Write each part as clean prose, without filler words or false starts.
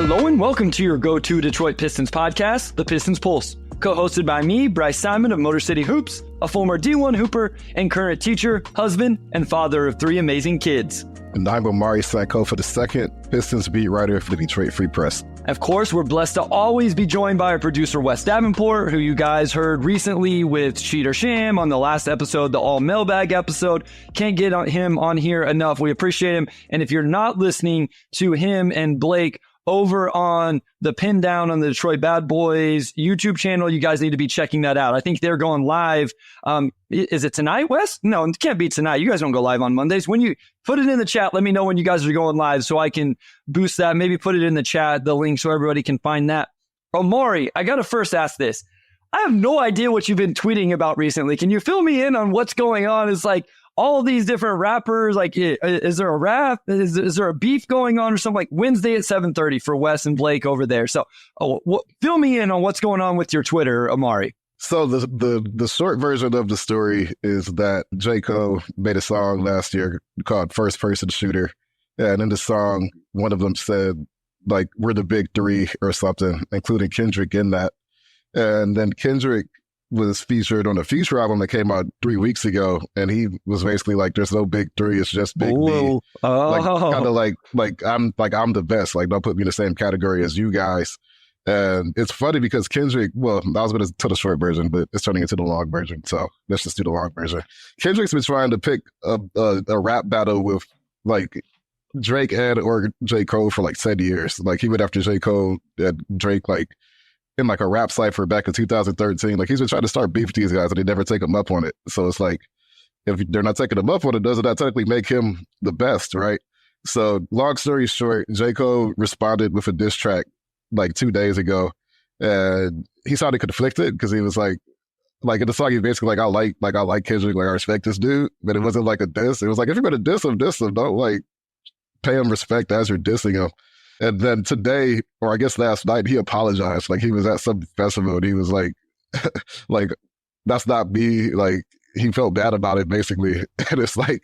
Hello and welcome to your go-to Detroit Pistons podcast, The Pistons Pulse, co-hosted by me, Bryce Simon of Motor City Hoops, a former D1 Hooper and current teacher, husband, and father of 3 amazing kids. And I'm Omari Sanko for the second Pistons beat writer for the Detroit Free Press. Of course, we're blessed to always be joined by our producer, Wes Davenport, who you guys heard recently with Cheat or Sham on the last episode, the all mailbag episode. Can't get him on here enough. We appreciate him. And if you're not listening to him and Blake over on the Pin Down on the Detroit Bad Boys YouTube channel, you guys need to be checking that out. I think they're going live. Is it tonight, Wes? No, it can't be tonight. You guys don't go live on Mondays. When you put it in the chat, let me know when you guys are going live so I can boost that. Maybe put it in the chat, the link, so everybody can find that. Omari, I got to first ask this. I have no idea what you've been tweeting about recently. Can you fill me in on what's going on? It's like all these different rappers, like, is there a rap? Is there a beef going on or something? Like Wednesday at 7:30 for Wes and Blake over there. So fill me in on what's going on with your Twitter, Omari. So the short version of the story is that J. Cole made a song last year called First Person Shooter. And in the song, one of them said, like, we're the big three or something, including Kendrick in that. And then Kendrick was featured on a Future album that came out 3 weeks ago, and he was basically like, "There's no big three, it's just big me." Like, kind of like I'm the best. Like, don't put me in the same category as you guys. And it's funny because Kendrick, well, I was going to tell the short version, but it's turning into the long version, so let's just do the long version. Kendrick's been trying to pick a rap battle with like Drake and or J. Cole for like 10 years. Like, he went after J. Cole and Drake like in like a rap cypher back in 2013. Like, he's been trying to start beef with these guys and they never take him up on it. So it's like, if they're not taking him up on it, doesn't that technically make him the best, right? So long story short, J. Cole responded with a diss track like 2 days ago, and he sounded conflicted because he was like in the song, he basically like, I like Kendrick, like I respect this dude, but it wasn't like a diss. It was like, if you're gonna diss him, don't like pay him respect as you're dissing him. And then today, or I guess last night, he apologized. Like, he was at some festival and he was like, like, that's not me. Like, he felt bad about it, basically. And it's like,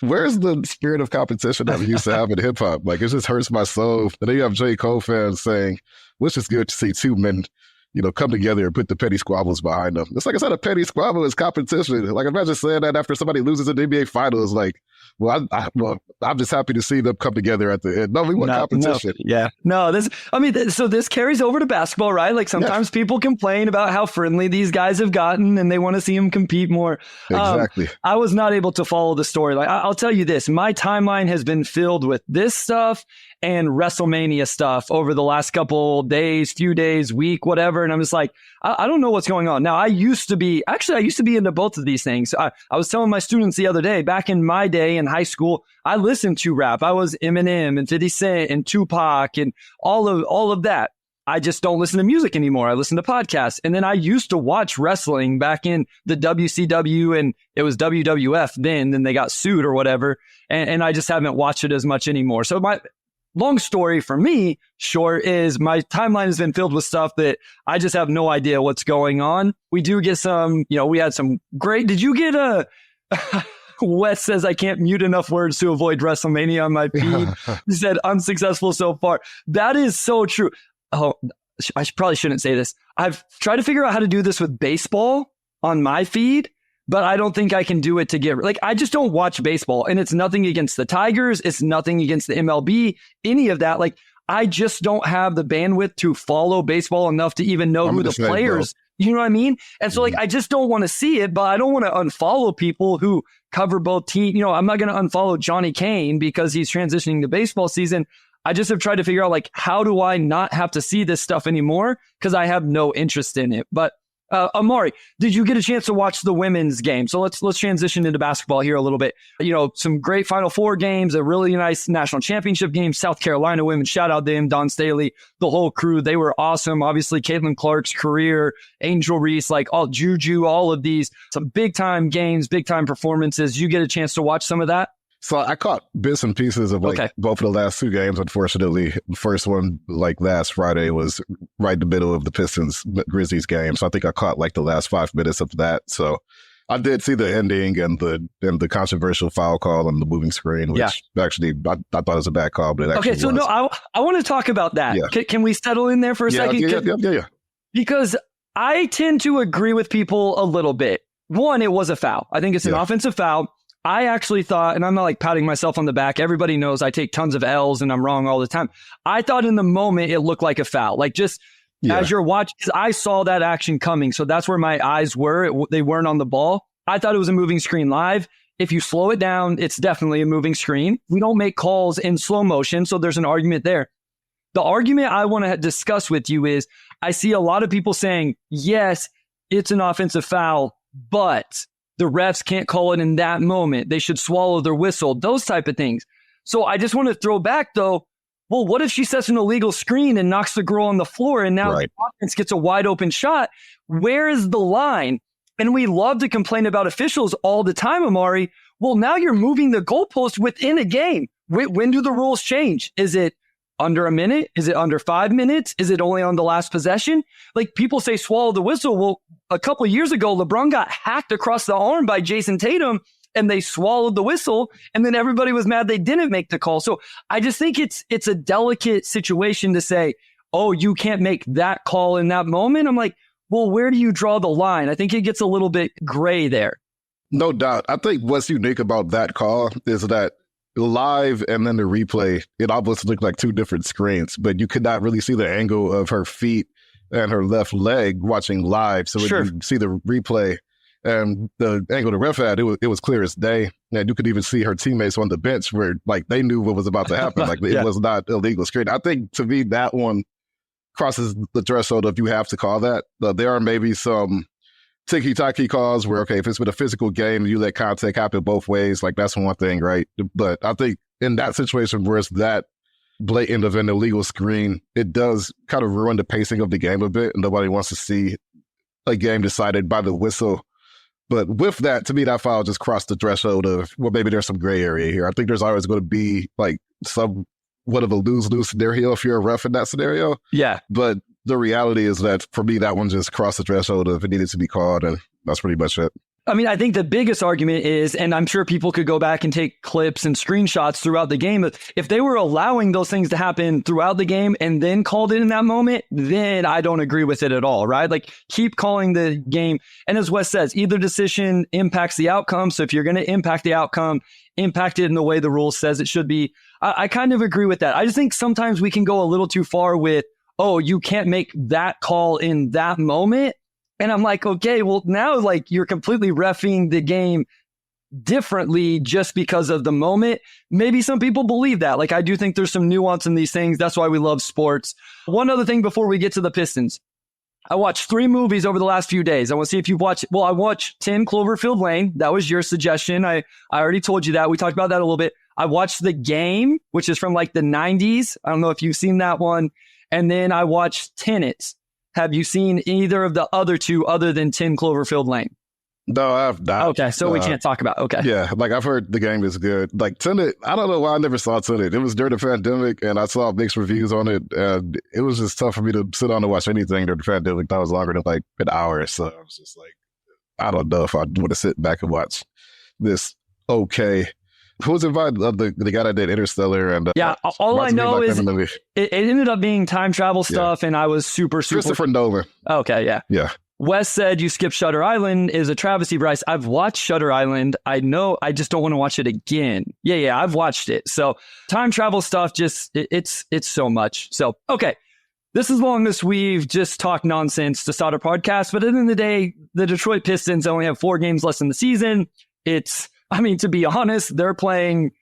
where's the spirit of competition that we used to have in hip hop? Like, it just hurts my soul. And then you have J. Cole fans saying, well, it's just good to see two men, you know, come together and put the petty squabbles behind them. It's like, it's not a petty squabble, it's competition. Like, imagine saying that after somebody loses in the NBA Finals. Like, well, I'm just happy to see them come together at the end. No, we want competition. So this carries over to basketball, right? Like, sometimes people complain about how friendly these guys have gotten and they want to see them compete more. Exactly. I was not able to follow the story. Like, I'll tell you this, my timeline has been filled with this stuff and WrestleMania stuff over the last couple days, few days, week, whatever. And I'm just like, I don't know what's going on. Now, I used to be into both of these things. I was telling my students the other day, back in my day in high school, I listened to rap. I was Eminem and 50 Cent and Tupac and all of that. I just don't listen to music anymore. I listen to podcasts. And then I used to watch wrestling back in the WCW, and it was WWF then they got sued or whatever. And I just haven't watched it as much anymore. So my long story for me, short, is my timeline has been filled with stuff that I just have no idea what's going on. We do get some, we had some great, did you get a, Wes says I can't mute enough words to avoid WrestleMania on my feed. He said unsuccessful so far. That is so true. Oh, I probably shouldn't say this. I've tried to figure out how to do this with baseball on my feed, but I don't think I can do it to get, like, I just don't watch baseball, and it's nothing against the Tigers. It's nothing against the MLB, any of that. Like, I just don't have the bandwidth to follow baseball enough to even know who the players, you know what I mean? And so, like, I just don't want to see it, but I don't want to unfollow people who cover both teams. You know, I'm not going to unfollow Johnny Kane because he's transitioning to baseball season. I just have tried to figure out, like, how do I not have to see this stuff anymore? Because I have no interest in it. But Omari, did you get a chance to watch the women's game? So let's transition into basketball here a little bit. You know, some great Final Four games, a really nice national championship game. South Carolina women, shout out to them, Don Staley, the whole crew. They were awesome. Obviously, Caitlin Clark's career, Angel Reese, like all Juju, all of these, some big time games, big time performances. You get a chance to watch some of that? So I caught bits and pieces of both of the last two games, unfortunately. The first one, like last Friday, was right in the middle of the Pistons Grizzlies game. So I think I caught like the last 5 minutes of that. So I did see the ending and the controversial foul call on the moving screen, which actually I thought it was a bad call, but it actually okay, so was. no, I want to talk about that. Yeah. Can we settle in there for a second? Yeah. Because I tend to agree with people a little bit. One, it was a foul. I think it's an offensive foul. I actually thought, and I'm not like patting myself on the back. Everybody knows I take tons of L's and I'm wrong all the time. I thought in the moment it looked like a foul. Like just as you're watching, I saw that action coming. So that's where my eyes were. They weren't on the ball. I thought it was a moving screen live. If you slow it down, it's definitely a moving screen. We don't make calls in slow motion. So there's an argument there. The argument I want to discuss with you is I see a lot of people saying, yes, it's an offensive foul, but the refs can't call it in that moment. They should swallow their whistle, those type of things. So I just want to throw back, though, well, what if she sets an illegal screen and knocks the girl on the floor and now the offense gets a wide open shot? Where is the line? And we love to complain about officials all the time, Omari. Well, now you're moving the goalpost within a game. When do the rules change? Is it under a minute? Is it under 5 minutes? Is it only on the last possession? Like people say, swallow the whistle. Well, a couple of years ago, LeBron got hacked across the arm by Jason Tatum and they swallowed the whistle. And then everybody was mad they didn't make the call. So I just think it's a delicate situation to say, oh, you can't make that call in that moment. I'm like, well, where do you draw the line? I think it gets a little bit gray there. No doubt. I think what's unique about that call is that live and then the replay, it almost looked like two different screens, but you could not really see the angle of her feet and her left leg watching live. So when you see the replay and the angle the ref had, it was clear as day. And you could even see her teammates on the bench where like they knew what was about to happen. Like it was not illegal screen. I think to me that one crosses the threshold of you have to call that. There are maybe some ticky-tacky calls where, okay, if it's with a physical game, you let contact happen both ways. Like that's one thing, right? But I think in that situation where it's that blatant of an illegal screen, it does kind of ruin the pacing of the game a bit. And nobody wants to see a game decided by the whistle. But with that, to me, that foul just crossed the threshold of, well, maybe there's some gray area here. I think there's always going to be like somewhat of a lose-lose scenario if you're a ref in that scenario. Yeah. But the reality is that for me, that one just crossed the threshold of it needed to be called, and that's pretty much it. I mean, I think the biggest argument is, and I'm sure people could go back and take clips and screenshots throughout the game, but if they were allowing those things to happen throughout the game and then called it in that moment, then I don't agree with it at all, right? Like, keep calling the game. And as Wes says, either decision impacts the outcome. So if you're going to impact the outcome, impact it in the way the rule says it should be. I kind of agree with that. I just think sometimes we can go a little too far with, oh, you can't make that call in that moment. And I'm like, okay, well, now like you're completely reffing the game differently just because of the moment. Maybe some people believe that. Like, I do think there's some nuance in these things. That's why we love sports. One other thing before we get to the Pistons. I watched 3 movies over the last few days. I want to see if you've watched. Well, I watched 10 Cloverfield Lane. That was your suggestion. I already told you that. We talked about that a little bit. I watched The Game, which is from like the 90s. I don't know if you've seen that one. And then I watched Tenet. Have you seen either of the other two other than 10 Cloverfield Lane? No, I've not. Okay, so we can't talk about. Okay. Yeah, like I've heard The Game is good. Like Tenet, I don't know why I never saw Tenet. It was during the pandemic, and I saw mixed reviews on it, and it was just tough for me to sit down and watch anything during the pandemic that was longer than like an hour. So I was just like, I don't know if I want to sit back and watch this. Okay. Who was invited? The guy that did Interstellar. And all I know is it ended up being time travel stuff, and I was super Christopher Nolan. Okay, yeah. Wes said you skipped Shutter Island is a travesty, Bryce. I've watched Shutter Island. I know, I just don't want to watch it again. Yeah, I've watched it. So time travel stuff, just it's so much. So, okay. This is long as we've just talked nonsense to start a podcast, but at the end of the day, the Detroit Pistons only have 4 games left in the season. To be honest, they're playing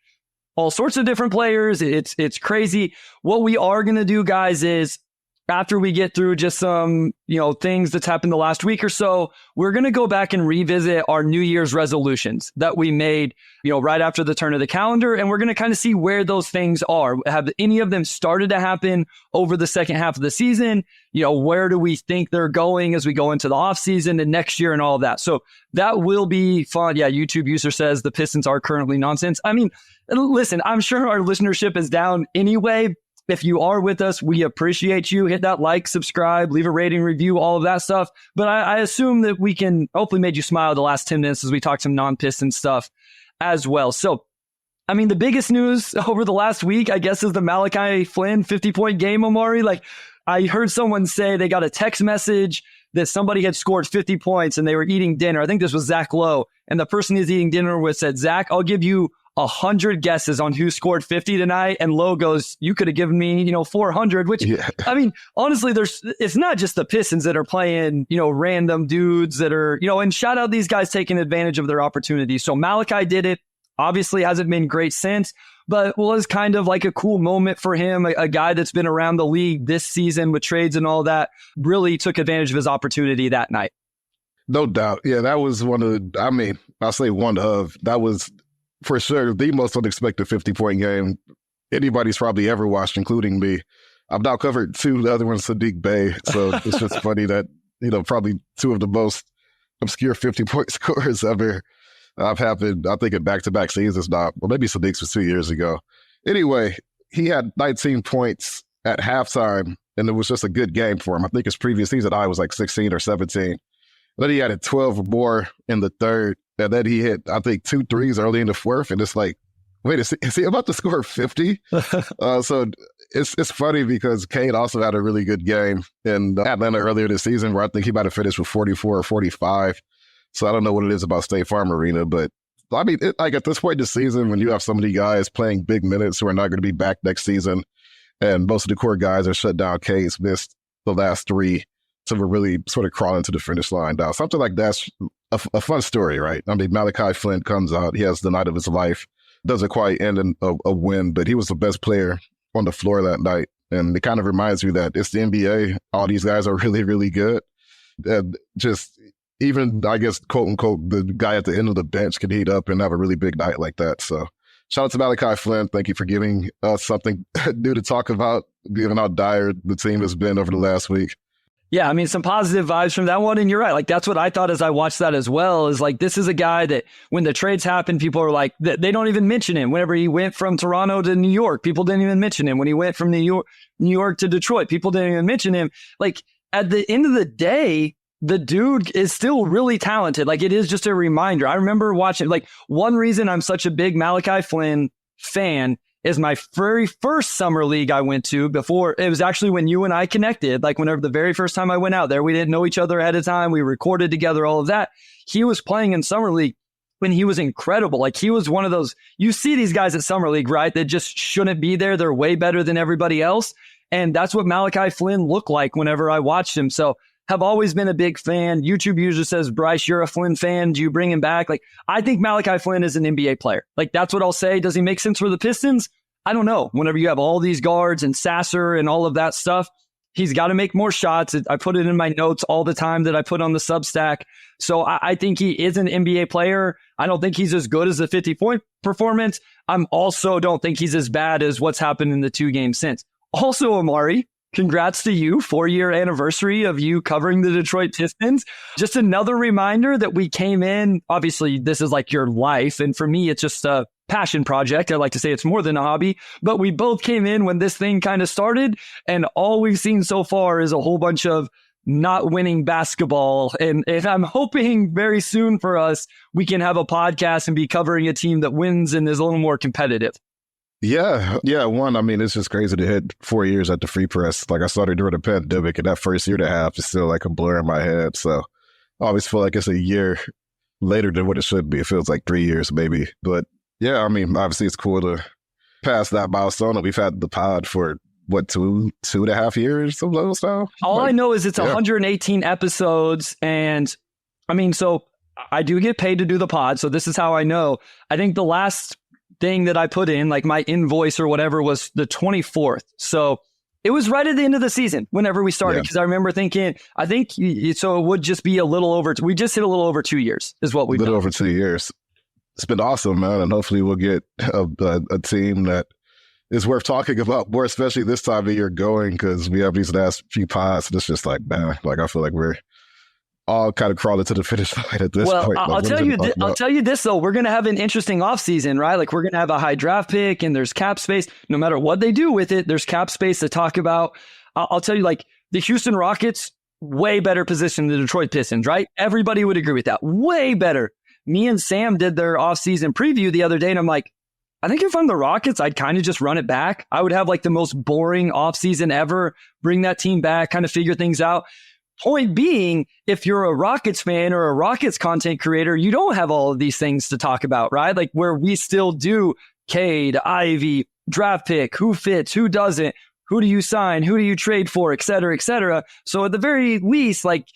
all sorts of different players. It's crazy. What we are going to do, guys, is after we get through just some, things that's happened the last week or so, we're going to go back and revisit our New Year's resolutions that we made, right after the turn of the calendar. And we're going to kind of see where those things are. Have any of them started to happen over the second half of the season? Where do we think they're going as we go into the off season and next year and all of that? So that will be fun. Yeah. YouTube user says the Pistons are currently nonsense. I mean, listen, I'm sure our listenership is down anyway. If you are with us, we appreciate you. Hit that like, subscribe, leave a rating, review, all of that stuff. But I assume that we can hopefully made you smile the last 10 minutes as we talk some non-Piston stuff as well. So, I mean, the biggest news over the last week, I guess, is the Malachi Flynn 50-point game, Omari. Like, I heard someone say they got a text message that somebody had scored 50 points and they were eating dinner. I think this was Zach Lowe. And the person he's eating dinner with said, Zach, I'll give you 100 guesses on who scored 50 tonight. And Lowe goes, you could have given me, 400, which, I mean, honestly, it's not just the Pistons that are playing, random dudes that are, and shout out these guys taking advantage of their opportunities. So Malachi did it. Obviously hasn't been great since, but was kind of like a cool moment for him. A guy that's been around the league this season with trades and all that really took advantage of his opportunity that night. No doubt. Yeah, that was that was for sure the most unexpected 50-point game anybody's probably ever watched, including me. I've now covered two, the other one's Sadiq Bey. So it's just funny that, probably two of the most obscure 50-point scores ever I've happened, I think, in back-to-back seasons now. Well, maybe Sadiq's was 2 years ago. Anyway, he had 19 points at halftime, and it was just a good game for him. I think his previous season high was like 16 or 17. Then he added 12 or more in the third, and then he hit, I think, 2 threes early in the fourth, and it's like, wait, is he about to score 50? So it's funny because Cade also had a really good game in Atlanta earlier this season, where I think he might have finished with 44 or 45. So I don't know what it is about State Farm Arena, but I mean, at this point in the season, when you have so many guys playing big minutes who are not going to be back next season, and most of the core guys are shut down, Cade's missed the last 3, so we're really sort of crawling to the finish line now. Something like that's a fun story, right? I mean, Malachi Flynn comes out, he has the night of his life, doesn't quite end in a win, but he was the best player on the floor that night, and it kind of reminds me that it's the NBA. All these guys are really, really good, and just even, I guess, quote unquote, the guy at the end of the bench can heat up and have a really big night like that. So shout out to Malachi Flynn. Thank you for giving us something new to talk about, given how dire the team has been over the last week. Yeah, I mean, some positive vibes from that one. And you're right. Like, that's what I thought as I watched that as well, is like, this is a guy that when the trades happen, people are like, they don't even mention him. Whenever he went from Toronto to New York, people didn't even mention him. When he went from New York to Detroit, people didn't even mention him. Like, at the end of the day, the dude is still really talented. Like, it is just a reminder. I remember watching, like, one reason I'm such a big Malachi Flynn fan is my very first summer league I went to before. It was actually when you and I connected, like whenever the very first time I went out there, we didn't know each other ahead of time. We recorded together, all of that. He was playing in summer league when he was incredible. Like, he was one of those, you see these guys at summer league, right? That just shouldn't be there. They're way better than everybody else. And that's what Malachi Flynn looked like whenever I watched him. So have always been a big fan. YouTube user says, Bryce, you're a Flynn fan. Do you bring him back? Like, I think Malachi Flynn is an NBA player. Like, that's what I'll say. Does he make sense for the Pistons? I don't know. Whenever you have all these guards and Sasser and all of that stuff, he's got to make more shots. I put it in my notes all the time that I put on the Substack. So I think he is an NBA player. I don't think he's as good as the 50-point performance. I'm also don't think he's as bad as what's happened in the 2 games since. Also, Omari, congrats to you, 4-year anniversary of you covering the Detroit Pistons. Just another reminder that we came in, obviously this is like your life. And for me, it's just a passion project. I like to say it's more than a hobby, but we both came in when this thing kind of started. And all we've seen so far is a whole bunch of not winning basketball. And I'm hoping very soon for us, we can have a podcast and be covering a team that wins and is a little more competitive. Yeah. One, I mean, it's just crazy to hit 4 years at the Free Press. Like, I started during the pandemic, and that first year and a half is still like a blur in my head. So I always feel like it's a year later than what it should be. It feels like 3 years maybe. But yeah, I mean, obviously it's cool to pass that milestone. And we've had the pod for what, 2.5 years of those now? All I know is it's 118 episodes. And I mean, so I do get paid to do the pod. So this is how I know. I think the last thing that I put in, like my invoice or whatever, was the 24th. So it was right at the end of the season whenever we started. Because I remember thinking, I think so it would just be a little over. We just hit a little over 2 years is what we've done. A little over 2 years. It's been awesome, man. And hopefully we'll get a team that is worth talking about more, especially this time of year going, because we have these last few pods. And it's just like, man, like I feel like we're all kind of crawling to the finish line at this point. I'll tell you this though, we're going to have an interesting offseason, right? Like we're going to have a high draft pick and there's cap space. No matter what they do with it, there's cap space to talk about. I'll tell you, like the Houston Rockets, way better position than the Detroit Pistons, right? Everybody would agree with that. Way better. Me and Sam did their offseason preview the other day, and I'm like, I think if I'm the Rockets, I'd kind of just run it back. I would have like the most boring offseason ever, bring that team back, kind of figure things out. Point being, if you're a Rockets fan or a Rockets content creator, you don't have all of these things to talk about, right? Like where we still do Cade, Ivey, draft pick, who fits, who doesn't, who do you sign, who do you trade for, et cetera, et cetera. So at the very least, like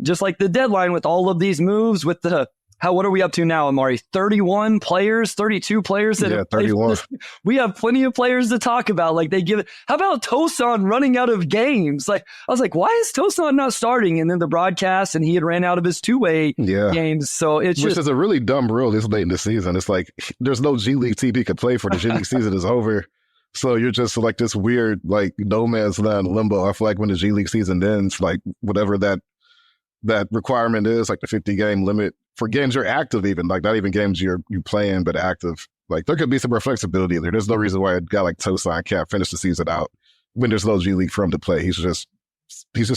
just like the deadline with all of these moves with the what are we up to now, Omari? 31 players, 32 players that have 31. We have plenty of players to talk about. Like they give it. How about Tosan running out of games? Like I was like, why is Tosan not starting? And then the broadcast, and he had ran out of his two-way games. So it's which is a really dumb rule this late in the season. It's like there's no G League team he could play for. The G League season is over. So you're just like this weird, like no man's land limbo. I feel like when the G League season ends, like whatever that requirement is, like the 50-game limit for games you're active, even like not even games you're playing, but active. Like there could be some more flexibility there. There's no reason why a guy like Tosan can't finish the season out when there's no G League for him to play. He's just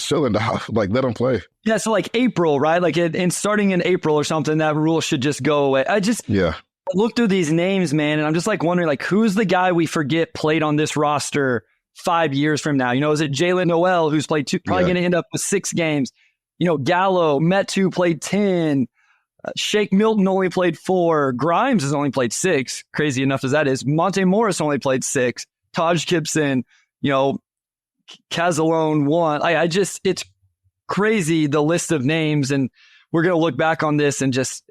chilling out. Like let him play. Yeah. So like April, right? Like and starting in April or something, that rule should just go away. I look through these names, man, and I'm just like wondering, like who's the guy we forget played on this roster 5 years from now? You know, is it Jalen Noel who's played probably going to end up with 6 games? You know, Gallo, Metu played 10. Shake Milton only played 4. Grimes has only played 6. Crazy enough as that is. Monte Morris only played 6. Taj Gibson, you know, Cazalone 1. It's crazy, the list of names. And we're going to look back on this and just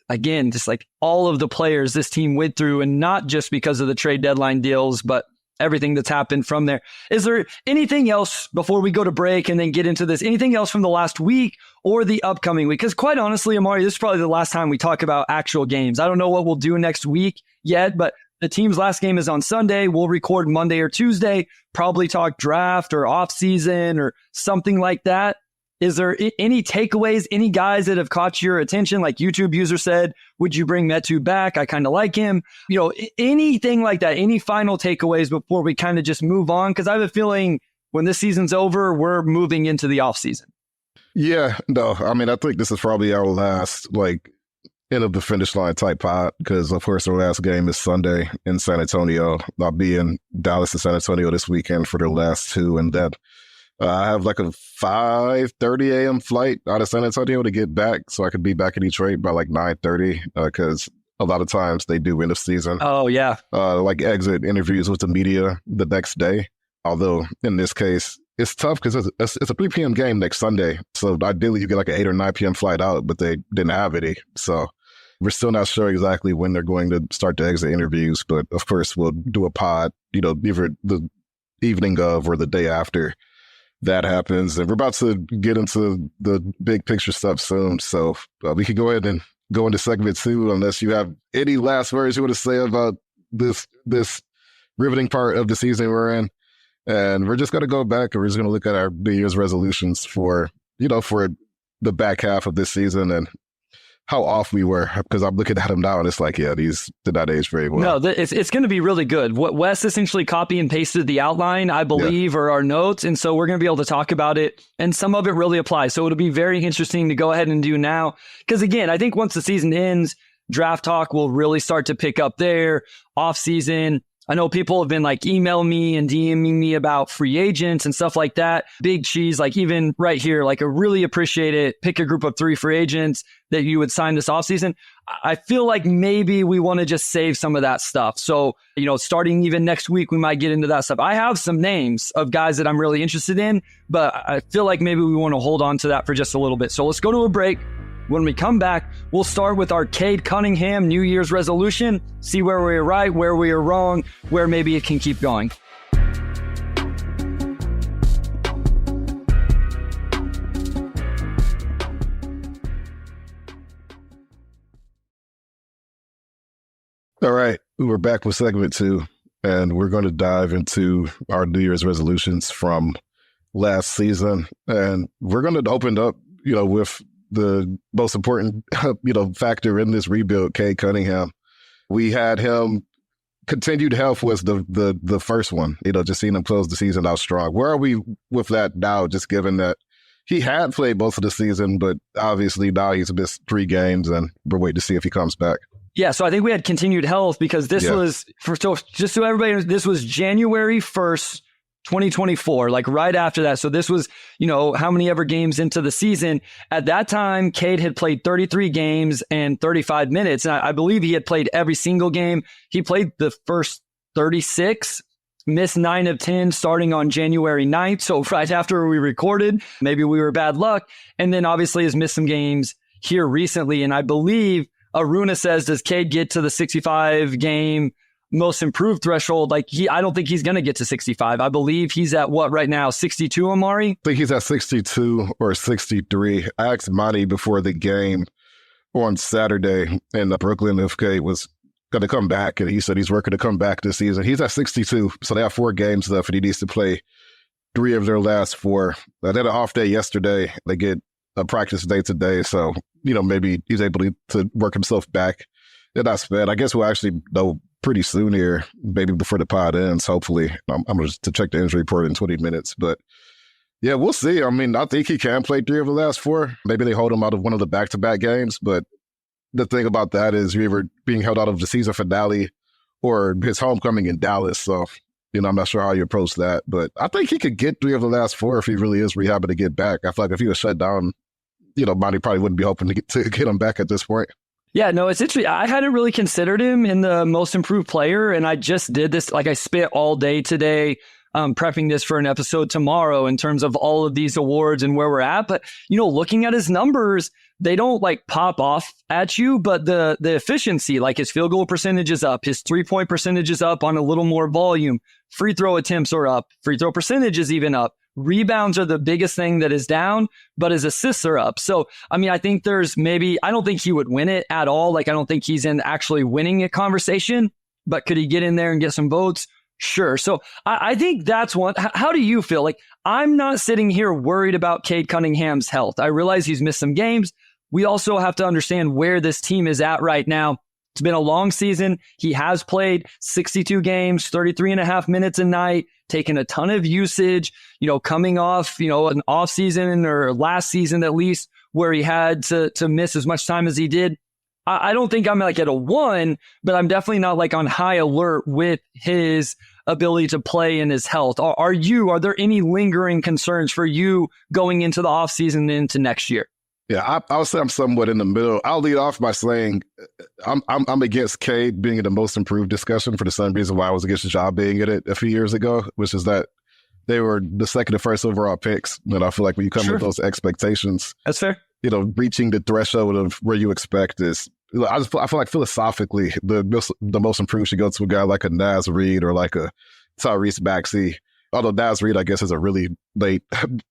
like all of the players this team went through, and not just because of the trade deadline deals, but everything that's happened from there. Is there anything else before we go to break and then get into this? Anything else from the last week or the upcoming week? Because quite honestly, Omari, this is probably the last time we talk about actual games. I don't know what we'll do next week yet, but the team's last game is on Sunday. We'll record Monday or Tuesday, probably talk draft or off season or something like that. Is there any takeaways, any guys that have caught your attention? Like YouTube user said, would you bring Metu back? I kind of like him. You know, anything like that, any final takeaways before we kind of just move on? Because I have a feeling when this season's over, we're moving into the off season. Yeah, no, I mean, I think this is probably our last like end of the finish line type pod, because of course our last game is Sunday in San Antonio. I'll be in Dallas and San Antonio this weekend for the last 2, and then I have like a 5:30 a.m. flight out of San Antonio to get back, so I could be back in Detroit by like 9:30, because a lot of times they do end of season. Oh, yeah. Like exit interviews with the media the next day. Although in this case, it's tough because it's a 3 p.m. game next Sunday. So ideally you get like an 8 or 9 p.m. flight out, but they didn't have any. So we're still not sure exactly when they're going to start the exit interviews. But of course, we'll do a pod, you know, either the evening of or the day after that happens. And we're about to get into the big picture stuff soon. So we could go ahead and go into segment 2, unless you have any last words you want to say about this riveting part of the season we're in. And we're just going to go back and we're just going to look at our New Year's resolutions for the back half of this season and how off we were, because I'm looking at them now and it's like, yeah, these did not age very well. No, it's going to be really good. What Wes essentially copy and pasted the outline, I believe, or our notes. And so we're going to be able to talk about it. And some of it really applies. So it'll be very interesting to go ahead and do now. Because again, I think once the season ends, draft talk will really start to pick up there. Off season, I know people have been like emailing me and DMing me about free agents and stuff like that. Big cheese, like even right here, like I really appreciate it. Pick a group of 3 free agents that you would sign this offseason. I feel like maybe we want to just save some of that stuff. So, you know, starting even next week, we might get into that stuff. I have some names of guys that I'm really interested in, but I feel like maybe we want to hold on to that for just a little bit. So let's go to a break. When we come back, we'll start with our Cade Cunningham New Year's resolution, see where we are right, where we are wrong, where maybe it can keep going. All right, we're back with segment 2, and we're going to dive into our New Year's resolutions from last season. And we're going to open up, with the most important, factor in this rebuild, Cade Cunningham. We had him. Continued health was the first one, just seeing him close the season out strong. Where are we with that now, just given that he had played most of the season, but obviously now he's missed 3 games and we're waiting to see if he comes back. Yeah, so I think we had continued health because this was, just so everybody knows, this was January 1st, 2024, like right after that. So this was, how many ever games into the season. At that time, Cade had played 33 games and 35 minutes. And I believe he had played every single game. He played the first 36, missed 9 of 10 starting on January 9th. So right after we recorded, maybe we were bad luck. And then obviously has missed some games here recently. And I believe Aruna says, does Cade get to the 65 game most improved threshold? I don't think he's going to get to 65. I believe he's at what right now? 62, Omari? I think he's at 62 or 63. I asked Monty before the game on Saturday in Brooklyn if Cade was going to come back, and he said he's working to come back this season. He's at 62, so they have 4 games left, and he needs to play 3 of their last 4. They had an off day yesterday. They get a practice day today, so maybe he's able to work himself back. And that's bad. I guess we'll actually know pretty soon here, maybe before the pod ends, hopefully. I'm going to check the injury report in 20 minutes. But, yeah, we'll see. I mean, I think he can play 3 of the last 4. Maybe they hold him out of one of the back-to-back games. But the thing about that is you're either being held out of the season finale or his homecoming in Dallas. So, I'm not sure how you approach that. But I think he could get 3 of the last 4 if he really is rehabbing to get back. I feel like if he was shut down, Monty probably wouldn't be hoping to get him back at this point. Yeah, no, it's interesting. I hadn't really considered him in the most improved player, and I just did this. I spent all day today prepping this for an episode tomorrow in terms of all of these awards and where we're at. But, looking at his numbers, they don't pop off at you, but the efficiency, his field goal percentage is up, his 3-point percentage is up on a little more volume, free throw attempts are up, free throw percentage is even up. Rebounds are the biggest thing that is down, but his assists are up. So, I think there's I don't think he would win it at all. I don't think he's in actually winning a conversation, but could he get in there and get some votes? Sure. So I think that's one. How do you feel? I'm not sitting here worried about Cade Cunningham's health. I realize he's missed some games. We also have to understand where this team is at right now. It's been a long season. He has played 62 games, 33 and a half minutes a night, taken a ton of usage, coming off, an off season or last season at least where he had to miss as much time as he did. I don't think I'm at a 1, but I'm definitely not on high alert with his ability to play and his health. Are there any lingering concerns for you going into the off season and into next year? Yeah, I'll say I'm somewhat in the middle. I'll lead off by saying I'm against Cade being in the most improved discussion for the same reason why I was against Ja being in it a few years ago, which is that they were the second and first overall picks. And I feel like when you come with those expectations, that's fair. Reaching the threshold of where you expect is, I feel like philosophically, the most improved should go to a guy like a Naz Reid or like a Tyrese Maxey. Although Naz Reid, I guess, is a really late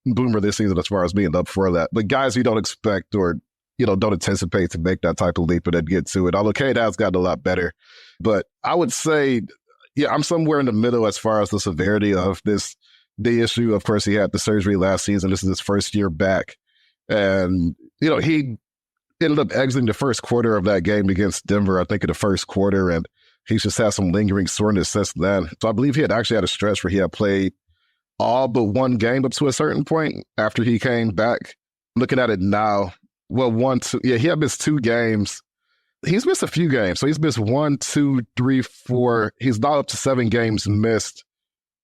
boomer this season as far as being up for that. But guys you don't expect or, don't anticipate to make that type of leap and then get to it. Although Cade has gotten a lot better. But I would say, I'm somewhere in the middle as far as the severity of the issue. Of course, he had the surgery last season. This is his first year back. And, he ended up exiting the first quarter of that game against Denver, I think in the first quarter. And he's just had some lingering soreness since then. So I believe he had actually had a stretch where he had played all but 1 game up to a certain point after he came back. Looking at it now, he had missed 2 games. He's missed a few games. So he's missed 1, 2, 3, 4. He's now up to 7 games missed,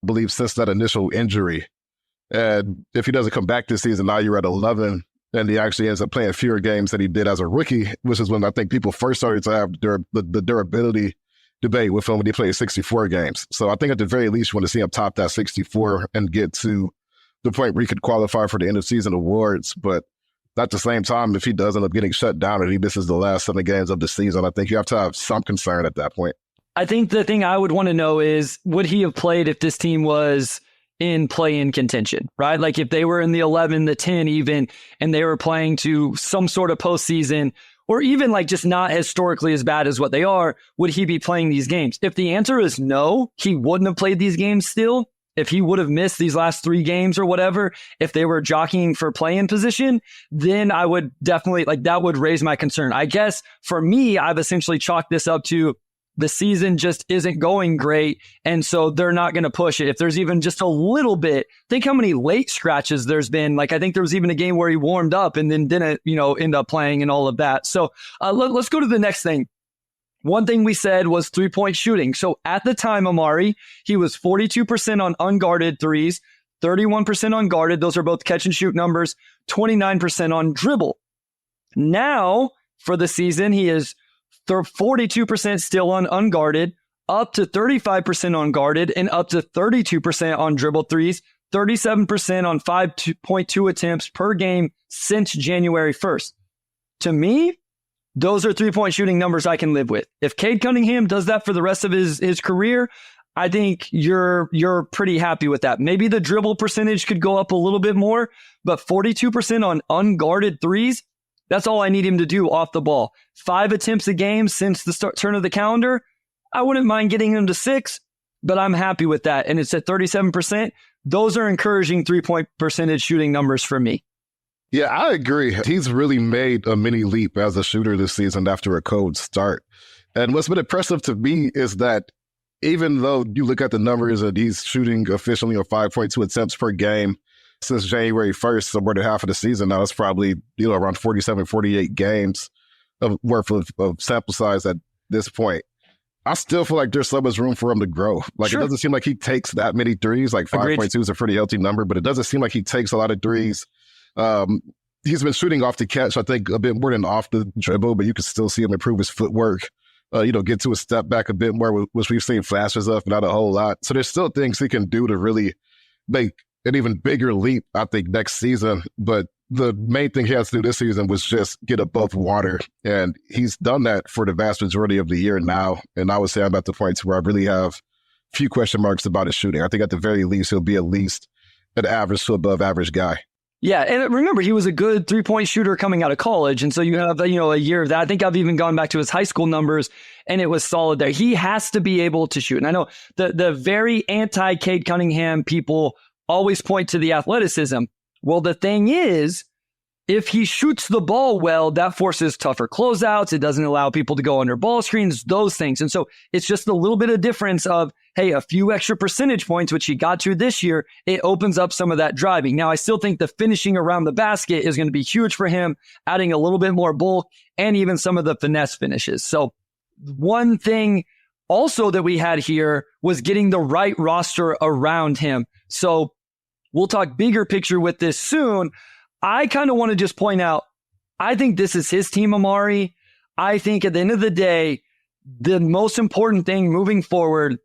I believe, since that initial injury. And if he doesn't come back this season, now you're at 11. And he actually ends up playing fewer games than he did as a rookie, which is when I think people first started to have the durability debate with him when he played 64 games. So I think at the very least, you want to see him top that 64 and get to the point where he could qualify for the end of season awards. But at the same time, if he does end up getting shut down and he misses the last 7 games of the season, I think you have to have some concern at that point. I think the thing I would want to know is, would he have played if this team was in play-in contention, right? If they were in the 11, the 10 even, and they were playing to some sort of postseason, or even just not historically as bad as what they are, would he be playing these games? If the answer is no, he wouldn't have played these games still. if he would have missed these last 3 games or whatever, if they were jockeying for play-in position, then I would definitely, like, that would raise my concern. I guess for me, I've essentially chalked this up to the season just isn't going great, and so they're not going to push it. If there's even just a little bit, think how many late scratches there's been. Like, I think there was even a game where he warmed up and then didn't, end up playing and all of that. So let's go to the next thing. One thing we said was 3-point shooting. So at the time, Omari, he was 42% on unguarded threes, 31% on guarded. Those are both catch and shoot numbers, 29% on dribble. Now, for the season, he is 42% still on unguarded, up to 35% on guarded, and up to 32% on dribble threes, 37% on 5.2 attempts per game since January 1st. To me, those are 3-point shooting numbers I can live with. If Cade Cunningham does that for the rest of his career, I think you're pretty happy with that. Maybe the dribble percentage could go up a little bit more, but 42% on unguarded threes, that's all I need him to do off the ball. 5 attempts a game since the turn of the calendar. I wouldn't mind getting him to 6, but I'm happy with that. And it's at 37%. Those are encouraging 3-point percentage shooting numbers for me. Yeah, I agree. He's really made a mini leap as a shooter this season after a cold start. And what's been impressive to me is that even though you look at the numbers and he's shooting officially on 5.2 attempts per game since January 1st, so more than half of the season now, it's probably around 47, 48 games worth of sample size at this point. I still feel like there's so much room for him to grow. Like, Sure. It doesn't seem like he takes that many threes. Like 5.2 is a pretty healthy number, but it doesn't seem like he takes a lot of threes. He's been shooting off the catch, I think, a bit more than off the dribble, but you can still see him improve his footwork, get to a step back a bit more, which we've seen flashes of, but not a whole lot. So there's still things he can do to really make an even bigger leap, I think, next season. But the main thing he has to do this season was just get above water. And he's done that for the vast majority of the year now. And I would say I'm at the point where I really have a few question marks about his shooting. I think at the very least, he'll be at least an average to above average guy. Yeah, and remember, he was a good 3-point shooter coming out of college, and so you have a year of that. I think I've even gone back to his high school numbers, and it was solid there. He has to be able to shoot, and I know the very anti-Cade Cunningham people always point to the athleticism. Well, the thing is, if he shoots the ball well, that forces tougher closeouts. It doesn't allow people to go under ball screens, those things. And so it's just a little bit of difference of, hey, a few extra percentage points, which he got to this year, it opens up some of that driving. Now, I still think the finishing around the basket is going to be huge for him, adding a little bit more bulk and even some of the finesse finishes. So one thing also that we had here was getting the right roster around him. So we'll talk bigger picture with this soon. I kind of want to just point out, I think this is his team, Omari. I think at the end of the day, the most important thing moving forward,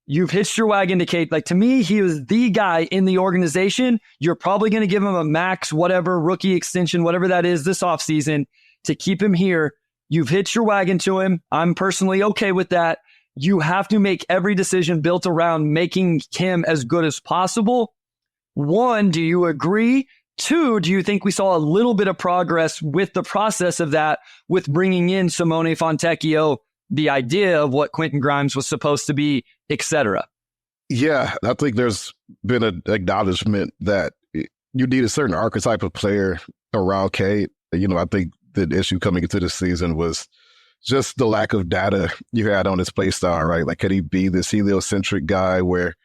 you've hitched your wagon to Cade. Like, to me, he was the guy in the organization. You're probably going to give him a max, whatever, rookie extension, whatever that is this offseason to keep him here. You've hitched your wagon to him. I'm personally okay with that. You have to make every decision built around making him as good as possible. 1, do you agree? 2, do you think we saw a little bit of progress with the process of that, with bringing in Simone Fontecchio, the idea of what Quentin Grimes was supposed to be, etc.? Yeah, I think there's been an acknowledgement that you need a certain archetype of player around Cade. I think the issue coming into this season was just the lack of data you had on his play style, right? Like, could he be this heliocentric guy where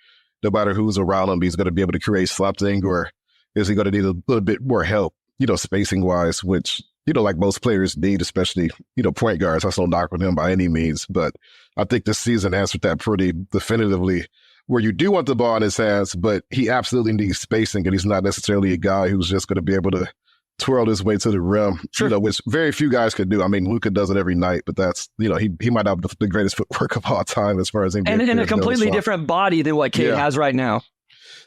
no matter who's around him, he's going to be able to create something, or is he going to need a little bit more help, spacing wise, which, like most players need, especially, point guards. That's no knock on him by any means. But I think this season answered that pretty definitively, where you do want the ball in his hands, but he absolutely needs spacing. And he's not necessarily a guy who's just going to be able to twirl his way to the rim, Sure. Which very few guys can do. I mean, Luka does it every night, but that's, he might have the greatest footwork of all time as far as NBA. And a completely different body than what Cade has right now.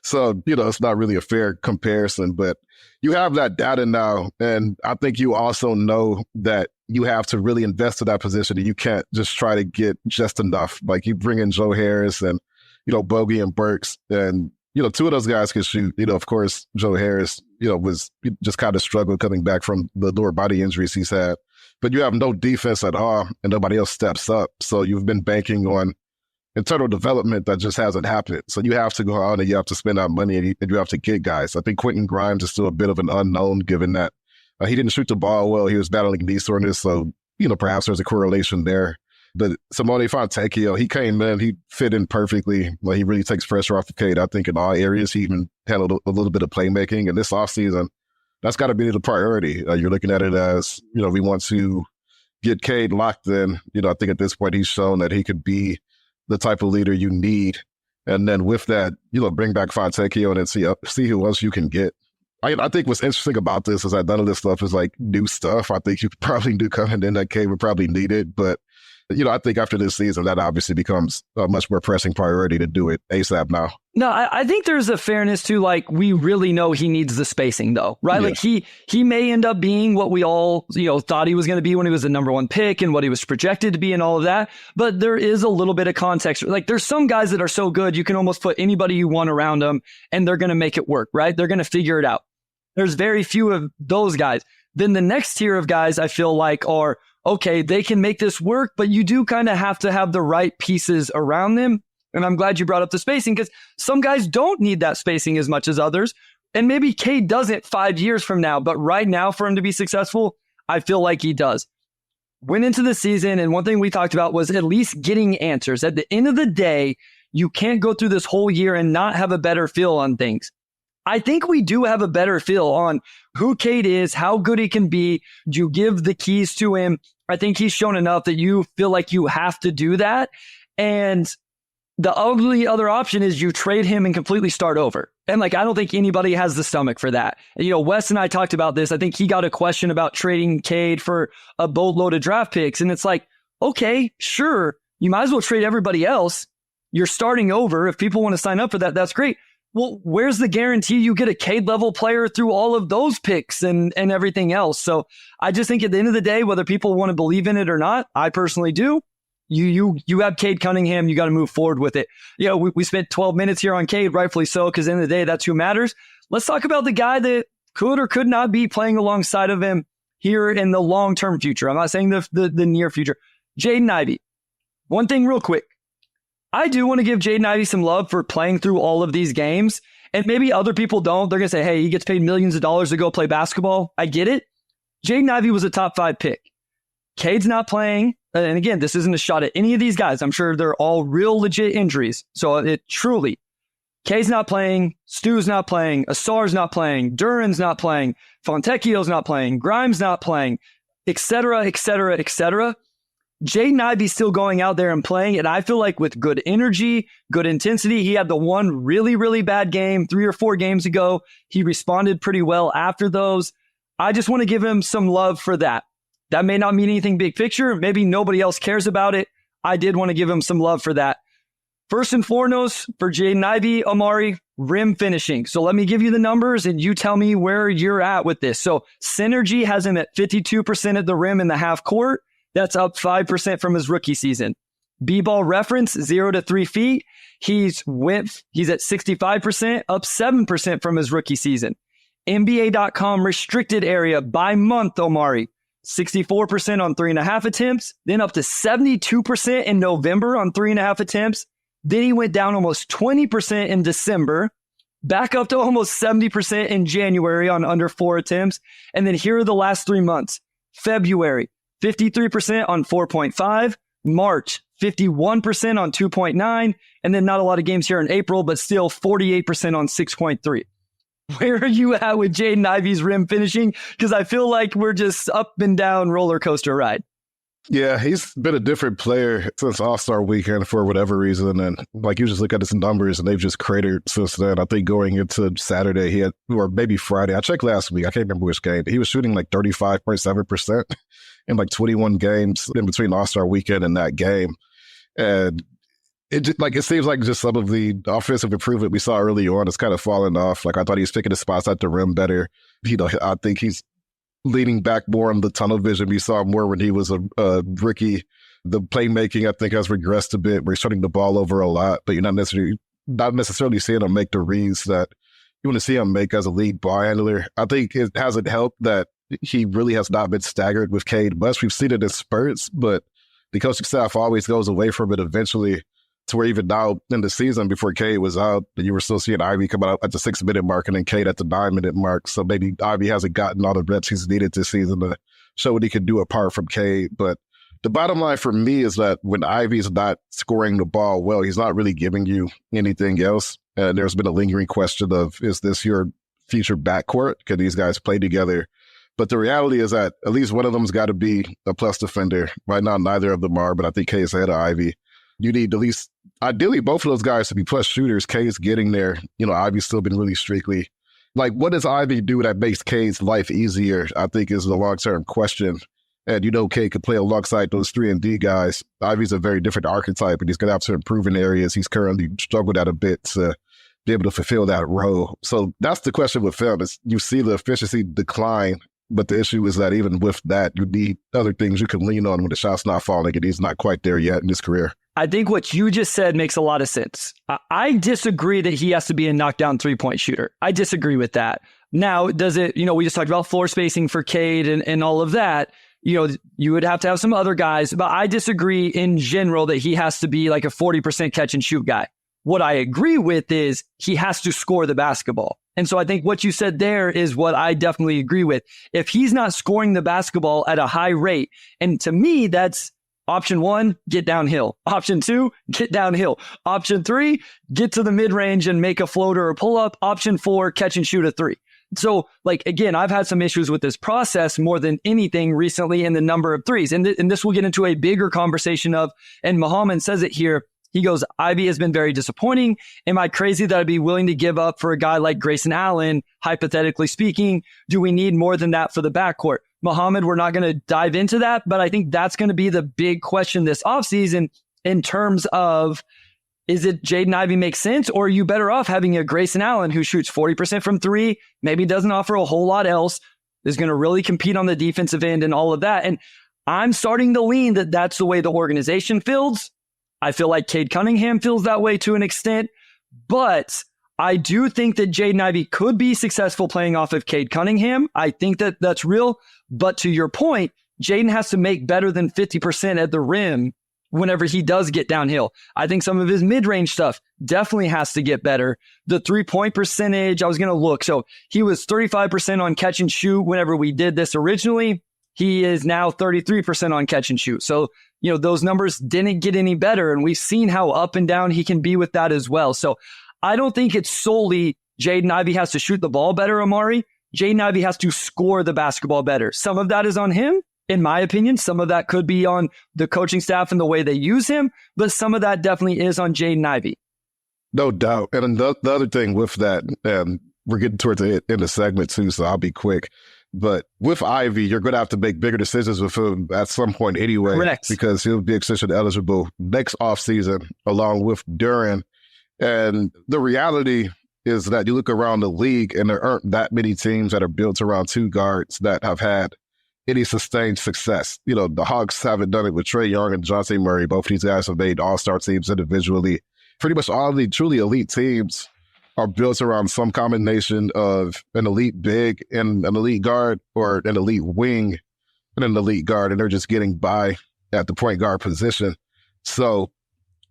So, it's not really a fair comparison, but you have that data now. And I think you also know that you have to really invest in that position, and you can't just try to get just enough. Like, you bring in Joe Harris and, Bogey and Burks, and, 2 of those guys can shoot. Of course, Joe Harris, was just kind of struggled coming back from the lower body injuries he's had. But you have no defense at all, and nobody else steps up. So you've been banking on internal development that just hasn't happened. So you have to go out and you have to spend that money and you have to get guys. I think Quentin Grimes is still a bit of an unknown given that he didn't shoot the ball well. He was battling knee soreness. So, perhaps there's a correlation there. But Simone Fontecchio, he came in, he fit in perfectly. He really takes pressure off of Cade, I think, in all areas. He even handled a little bit of playmaking. And this offseason, that's got to be the priority. You're looking at it as, we want to get Cade locked in. I think at this point he's shown that he could be the type of leader you need. And then with that, bring back Fontecchio and then see who else you can get. I think what's interesting about this is that none of this stuff is like new stuff. I think you could probably do coming in that Cade would probably need it. But, I think after this season, that obviously becomes a much more pressing priority to do it ASAP now. No, I think there's a fairness to we really know he needs the spacing though, right? Yeah. He may end up being what we all, thought he was going to be when he was the number one pick and what he was projected to be and all of that. But there is a little bit of context. There's some guys that are so good, you can almost put anybody you want around them and they're going to make it work, right? They're going to figure it out. There's very few of those guys. Then the next tier of guys I feel like are, okay, they can make this work, but you do kind of have to have the right pieces around them. And I'm glad you brought up the spacing because some guys don't need that spacing as much as others. And maybe Cade doesn't 5 years from now, but right now for him to be successful, I feel like he does. Went into the season, and one thing we talked about was at least getting answers. At the end of the day, you can't go through this whole year and not have a better feel on things. I think we do have a better feel on who Cade is, how good he can be. You give the keys to him. I think he's shown enough that you feel like you have to do that. And the only other option is you trade him and completely start over. And I don't think anybody has the stomach for that. Wes and I talked about this. I think he got a question about trading Cade for a boatload of draft picks. And it's okay, sure. You might as well trade everybody else. You're starting over. If people want to sign up for that, that's great. Well, where's the guarantee you get a Cade level player through all of those picks and everything else? So I just think at the end of the day, whether people want to believe in it or not, I personally do. You have Cade Cunningham. You got to move forward with it. We spent 12 minutes here on Cade, rightfully so, because at the end of the day, that's who matters. Let's talk about the guy that could or could not be playing alongside of him here in the long-term future. I'm not saying the near future. Jaden Ivey. One thing real quick. I do want to give Jaden Ivey some love for playing through all of these games. And maybe other people don't. They're going to say, hey, he gets paid millions of dollars to go play basketball. I get it. Jaden Ivey was a top 5 pick. Cade's not playing. And again, this isn't a shot at any of these guys. I'm sure they're all real legit injuries. So Cade's not playing. Stu's not playing. Ausar's not playing. Duren's not playing. Fontecchio's not playing. Grimes not playing, et cetera, et cetera, et cetera. Jaden Ivey's still going out there and playing, and I feel like with good energy, good intensity, he had the one really, really bad game 3 or 4 games ago. He responded pretty well after those. I just want to give him some love for that. That may not mean anything big picture. Maybe nobody else cares about it. I did want to give him some love for that. First and foremost, for Jaden Ivey, Omari, rim finishing. So let me give you the numbers and you tell me where you're at with this. So Synergy has him at 52% at the rim in the half court. That's up 5% from his rookie season. B-ball reference, 0 to 3 feet. He's at 65%, up 7% from his rookie season. NBA.com restricted area by month, Omari, 64% on 3.5 attempts, then up to 72% in November on 3.5 attempts. Then he went down almost 20% in December, back up to almost 70% in January on under 4 attempts. And then here are the last 3 months. February, 53% on 4.5, March, 51% on 2.9, and then not a lot of games here in April, but still 48% on 6.3. Where are you at with Jaden Ivey's rim finishing? Because I feel like we're just up and down roller coaster ride. Yeah, he's been a different player since All-Star weekend for whatever reason. And you just look at his numbers and they've just cratered since then. I think going into Saturday, or maybe Friday, I checked last week, I can't remember which game, he was shooting 35.7% in 21 games in between All-Star weekend and that game. And it seems like just some of the offensive improvement we saw early on is kind of falling off. I thought he was picking his spots at the rim better. I think he's leaning back more on the tunnel vision we saw more when he was a rookie. The playmaking, I think, has regressed a bit. We're turning the ball over a lot, but you're not necessarily seeing him make the reads that you want to see him make as a lead ball handler. I think it hasn't helped that he really has not been staggered with Cade much. We've seen it in spurts, but the coaching staff always goes away from it eventually. to where even now in the season before Cade was out, you were still seeing Ivey come out at the 6-minute mark and then Cade at the 9-minute mark. So maybe Ivey hasn't gotten all the reps he's needed this season to show what he can do apart from Cade. But the bottom line for me is that when Ivey's not scoring the ball well, he's not really giving you anything else. And there's been a lingering question of, is this your future backcourt? Can these guys play together? But the reality is that at least one of them's got to be a plus defender. Right now, neither of them are, but I think Cade's ahead of Ivey. You need at least, ideally, both of those guys to be plus shooters. Cade's getting there. Ivey's still been really streaky. Like, what does Ivey do that makes Cade's life easier, I think, is the long-term question. And Cade could play alongside those 3-and-D guys. Ivey's a very different archetype, and he's going to have to improve in areas he's currently struggled at a bit to be able to fulfill that role. So that's the question with him, is you see the efficiency decline, but the issue is that even with that, you need other things you can lean on when the shot's not falling, and he's not quite there yet in his career. I think what you just said makes a lot of sense. I disagree that he has to be a knockdown three-point shooter. I disagree with that. Now, does it, we just talked about floor spacing for Cade and all of that. You would have to have some other guys, but I disagree in general that he has to be like a 40% catch and shoot guy. What I agree with is he has to score the basketball. And so I think what you said there is what I definitely agree with. If he's not scoring the basketball at a high rate, and to me, that's option 1, get downhill. Option 2, get downhill. Option 3, get to the mid-range and make a floater or pull-up. Option 4, catch and shoot a 3. So, again, I've had some issues with this process more than anything recently in the number of threes. And this will get into a bigger conversation of, and Muhammad says it here, he goes, Ivey has been very disappointing. Am I crazy that I'd be willing to give up for a guy like Grayson Allen, hypothetically speaking? Do we need more than that for the backcourt? Muhammad, we're not going to dive into that, but I think that's going to be the big question this offseason in terms of, is it Jaden Ivey makes sense, or are you better off having a Grayson Allen who shoots 40% from 3, maybe doesn't offer a whole lot else, is going to really compete on the defensive end and all of that? And I'm starting to lean that that's the way the organization feels. I feel like Cade Cunningham feels that way to an extent, but I do think that Jaden Ivey could be successful playing off of Cade Cunningham. I think that that's real. But to your point, Jaden has to make better than 50% at the rim whenever he does get downhill. I think some of his mid-range stuff definitely has to get better. The three-point percentage, I was going to look. So he was 35% on catch and shoot whenever we did this originally. He is now 33% on catch and shoot. So, those numbers didn't get any better. And we've seen how up and down he can be with that as well. So I don't think it's solely Jaden Ivey has to shoot the ball better, Omari. Jaden Ivey has to score the basketball better. Some of that is on him, in my opinion. Some of that could be on the coaching staff and the way they use him, but some of that definitely is on Jaden Ivey. No doubt. And the other thing with that, and we're getting towards the end of the segment too, so I'll be quick. But with Ivey, you're going to have to make bigger decisions with him at some point anyway. Correct. Because he'll be extension eligible next offseason along with Duren. And the reality is that you look around the league and there aren't that many teams that are built around 2 guards that have had any sustained success. The Hawks haven't done it with Trae Young and Dejounte Murray. Both of these guys have made all-star teams individually. Pretty much all the truly elite teams are built around some combination of an elite big and an elite guard, or an elite wing and an elite guard, and they're just getting by at the point guard position. So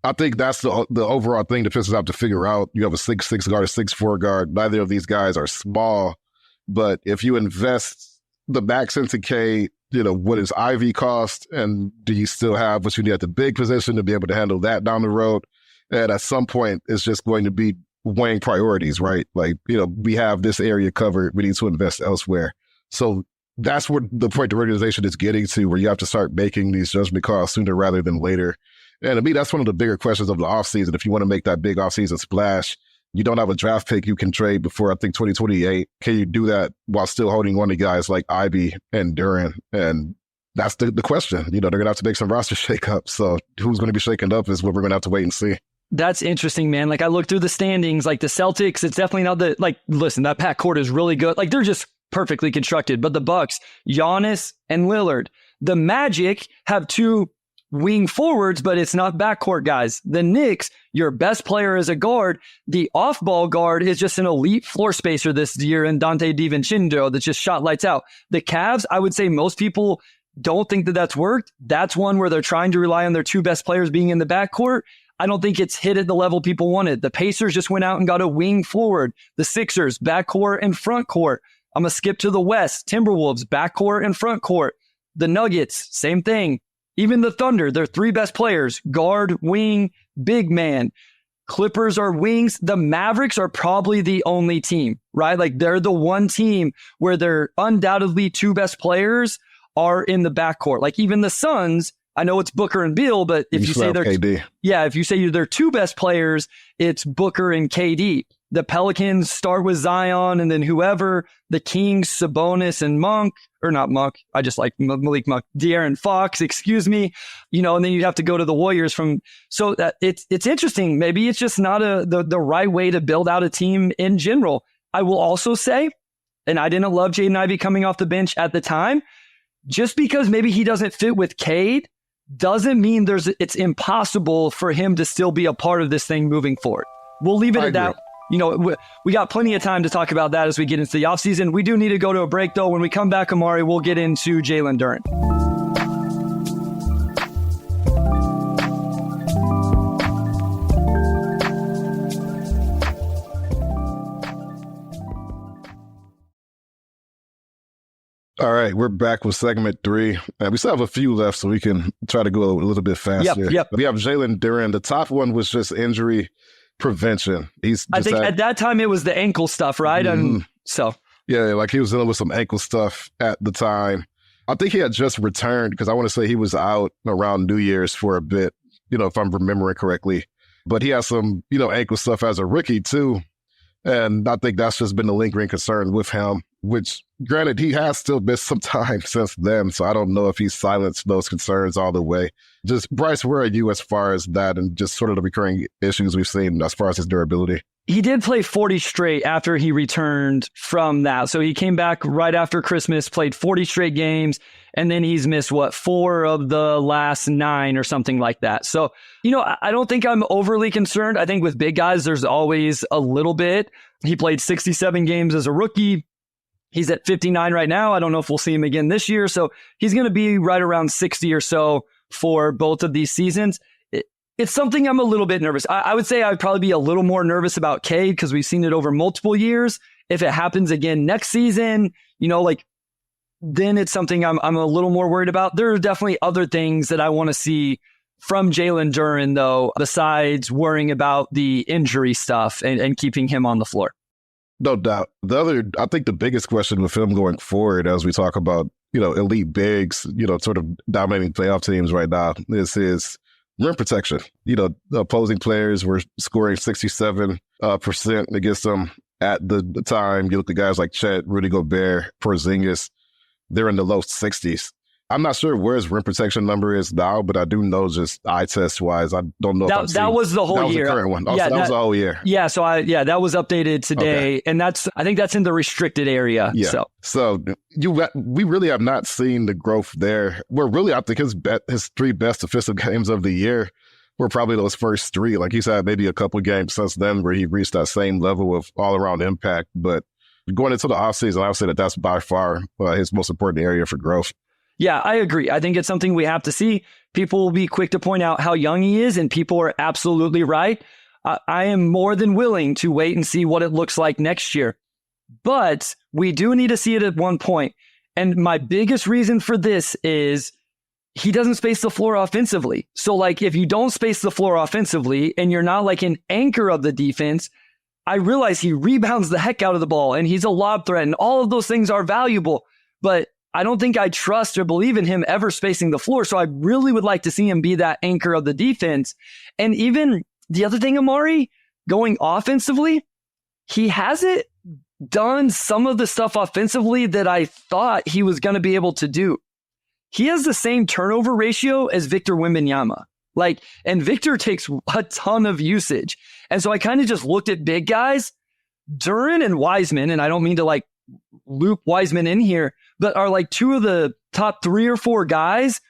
I think that's the overall thing the Pistons have to figure out. You have a 6'6" guard, a 6'4" guard. Neither of these guys are small, but if you invest the max into Cade, what does Ivey cost, and do you still have what you need at the big position to be able to handle that down the road? And at some point, it's just going to be weighing priorities, right? We have this area covered. We need to invest elsewhere. So that's where the point the organization is getting to, where you have to start making these judgment calls sooner rather than later. And to me, that's one of the bigger questions of the offseason. If you want to make that big offseason splash, you don't have a draft pick you can trade before, I think, 2028. Can you do that while still holding on to guys like Ivey and Duren? And that's the question. They're going to have to make some roster shakeups. So who's going to be shaken up is what we're going to have to wait and see. That's interesting, man. I look through the standings, the Celtics, it's definitely not listen, that backcourt is really good. They're just perfectly constructed. But the Bucks, Giannis and Lillard. The Magic have 2 wing forwards, but it's not backcourt guys. The Knicks, your best player is a guard. The off-ball guard is just an elite floor spacer this year in Dante DiVincenzo that's just shot lights out. The Cavs, I would say most people don't think that that's worked. That's one where they're trying to rely on their 2 best players being in the backcourt. I don't think it's hit at the level people wanted. The Pacers just went out and got a wing forward. The Sixers, backcourt and front court. I'm going to skip to the West. Timberwolves, backcourt and front court. The Nuggets, same thing. Even the Thunder, their 3 best players, guard, wing, big man. Clippers are wings. The Mavericks are probably the only team, right? Like they're the one team where their undoubtedly 2 best players are in the backcourt. Like even the Suns, I know it's Booker and Beal, but if you say they're KD. if you say they're 2 best players, it's Booker and KD. The Pelicans start with Zion and then whoever. The Kings, Sabonis and Monk, or not Monk. I just like Malik Monk, De'Aaron Fox, excuse me. And then you'd have to go to the Warriors from. So that it's interesting. Maybe it's just not the right way to build out a team in general. I will also say, and I didn't love Jaden Ivey coming off the bench at the time, just because maybe he doesn't fit with Cade doesn't mean it's impossible for him to still be a part of this thing moving forward. We'll leave it at that. We got plenty of time to talk about that as we get into the offseason. We do need to go to a break, though. When we come back, Omari, we'll get into Jalen Duren. All right, we're back with segment 3. We still have a few left, so we can try to go a little bit faster. Yep. We have Jalen Duren. The top one was just injury prevention. I think at that time it was the ankle stuff, right? Mm-hmm. Yeah, like he was dealing with some ankle stuff at the time. I think he had just returned because I want to say he was out around New Year's for a bit, if I'm remembering correctly. But he has some, ankle stuff as a rookie too. And I think that's just been a lingering concern with him, which granted, he has still missed some time since then. So I don't know if he's silenced those concerns all the way. Just Bryce, where are you as far as that and just sort of the recurring issues we've seen as far as his durability? He did play 40 straight after he returned from that. So he came back right after Christmas, played 40 straight games, and then he's missed, 4 of the last 9 or something like that. So, I don't think I'm overly concerned. I think with big guys, there's always a little bit. He played 67 games as a rookie. He's at 59 right now. I don't know if we'll see him again this year. So he's going to be right around 60 or so for both of these seasons. It's something I'm a little bit nervous. I would say I'd probably be a little more nervous about Cade because we've seen it over multiple years. If it happens again next season, then it's something I'm a little more worried about. There are definitely other things that I want to see from Jalen Duren, though, besides worrying about the injury stuff and keeping him on the floor. No doubt. I think the biggest question with him going forward, as we talk about, elite bigs, sort of dominating playoff teams right now, is his rim protection. The opposing players were scoring 67% against them at the time. You look at guys like Chet, Rudy Gobert, Porzingis, they're in the low 60s. I'm not sure where his rim protection number is now, but I do know just eye test wise. I don't know. That was the whole year. That was the current one. That was the whole year. Yeah. So that was updated today, and I think that's in the restricted area. Yeah. So we really have not seen the growth there. I think his 3 best offensive games of the year were probably those first 3. Like he's had maybe a couple games since then where he reached that same level of all around impact. But going into the offseason, I would say that's by far his most important area for growth. Yeah, I agree. I think it's something we have to see. People will be quick to point out how young he is, and people are absolutely right. I am more than willing to wait and see what it looks like next year. But we do need to see it at one point. And my biggest reason for this is he doesn't space the floor offensively. So if you don't space the floor offensively and you're not like an anchor of the defense, I realize he rebounds the heck out of the ball and he's a lob threat and all of those things are valuable. But I don't think I trust or believe in him ever spacing the floor. So I really would like to see him be that anchor of the defense. And even the other thing, Omari, going offensively, he hasn't done some of the stuff offensively that I thought he was going to be able to do. He has the same turnover ratio as Victor Wembanyama. And Victor takes a ton of usage. And so I kind of just looked at big guys, Duren and Wiseman, and I don't mean to loop Wiseman in here, but are 2 of the top 3 or 4 guys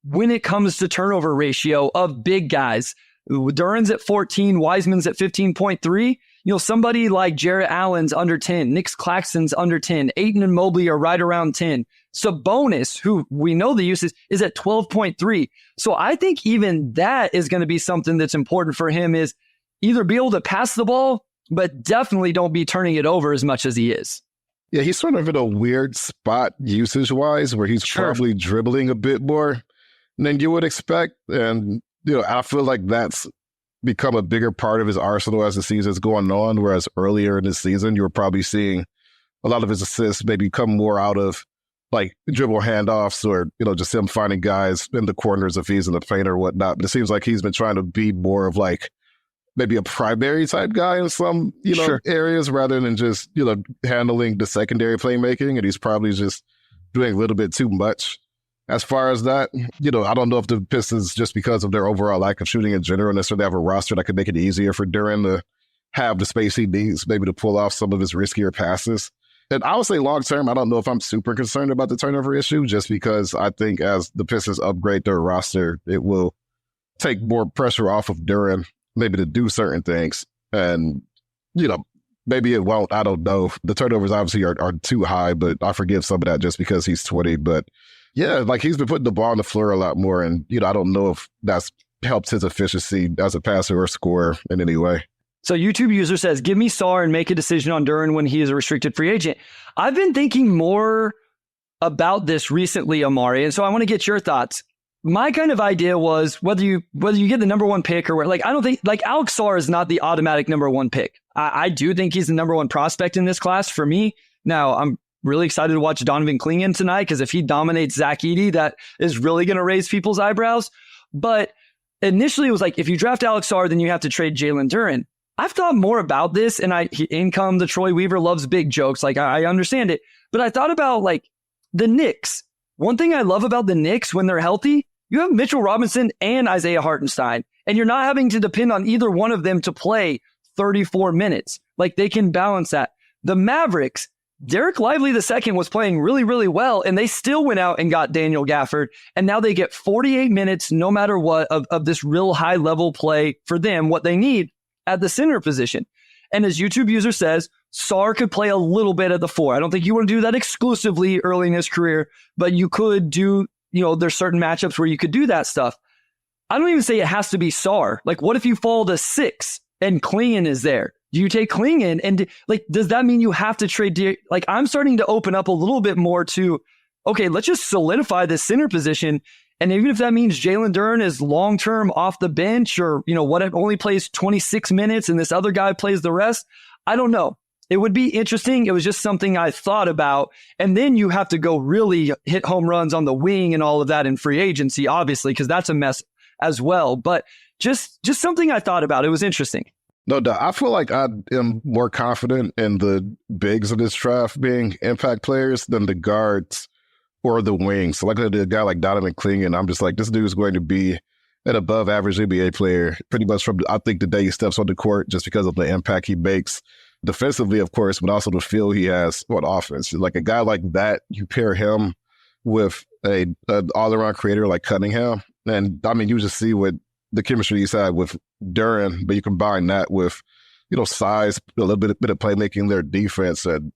when it comes to turnover ratio of big guys. Duren's at 14, Wiseman's at 15.3. somebody like Jarrett Allen's under 10, Nick Claxton's under 10, Ayton and Mobley are right around 10. Sabonis, who we know the usage is at 12.3. So I think even that is going to be something that's important for him, is either be able to pass the ball, but definitely don't be turning it over as much as he is. Yeah, he's sort of in a weird spot usage-wise where he's probably dribbling a bit more than you would expect. And, I feel like that's become a bigger part of his arsenal as the season's going on, whereas earlier in the season, you were probably seeing a lot of his assists maybe come more out of like dribble handoffs or, just him finding guys in the corners if he's in the paint or whatnot. But it seems like he's been trying to be more of like maybe a primary type guy in some, areas rather than just, handling the secondary playmaking. And he's probably just doing a little bit too much as far as that. I don't know if the Pistons, just because of their overall lack of shooting in general, necessarily have a roster that could make it easier for Duren to have the space he needs, maybe to pull off some of his riskier passes. And I would say long term, I don't know if I'm super concerned about the turnover issue, just because I think as the Pistons upgrade their roster, it will take more pressure off of Duren, maybe to do certain things. And, maybe it won't. I don't know. The turnovers obviously are too high, but I forgive some of that just because he's 20. But yeah, like he's been putting the ball on the floor a lot more. And, I don't know if that's helped his efficiency as a passer or scorer in any way. So YouTube user says, give me Sar and make a decision on Duren when he is a restricted free agent. I've been thinking more about this recently, Omari, and so I want to get your thoughts. My kind of idea was whether you get the number one pick or I don't think Alex Sar is not the automatic number one pick. I do think he's the number one prospect in this class for me. Now, I'm really excited to watch Donovan Clingan tonight, because if he dominates Zach Edey, that is really going to raise people's eyebrows. But initially it was like, if you draft Alex Sar, then you have to trade Jalen Duren. I've thought more about this, and the Troy Weaver loves big jokes. I understand it, but I thought about the Knicks. One thing I love about the Knicks when they're healthy, you have Mitchell Robinson and Isaiah Hartenstein, and you're not having to depend on either one of them to play 34 minutes. They can balance that. The Mavericks, Derek Lively II was playing really, really well, and they still went out and got Daniel Gafford, and now they get 48 minutes no matter what of this real high level play for them, what they need at the center position. And as YouTube user says, Sar could play a little bit at the 4. I don't think you want to do that exclusively early in his career, but you could do, there's certain matchups where you could do that stuff. I don't even say it has to be Sar. What if you fall to 6 and Clingan is there? Do you take Clingan? And does that mean you have to trade? I'm starting to open up a little bit more to, okay, let's just solidify this center position. And even if that means Jalen Duren is long-term off the bench, or, it only plays 26 minutes and this other guy plays the rest, I don't know. It would be interesting. It was just something I thought about. And then you have to go really hit home runs on the wing and all of that in free agency, obviously, because that's a mess as well. But just something I thought about. It was interesting. No doubt. I feel like I am more confident in the bigs of this draft being impact players than the guards or the wings. So a guy like Donovan Clingan, I'm just like, this dude is going to be an above average NBA player pretty much from, I think, the day he steps on the court, just because of the impact he makes defensively, of course, but also the feel he has on offense. A guy like that, you pair him with an all-around creator like Cunningham, and you just see what the chemistry he's had with Duren, but you combine that with, size, a little bit of playmaking, their defense, and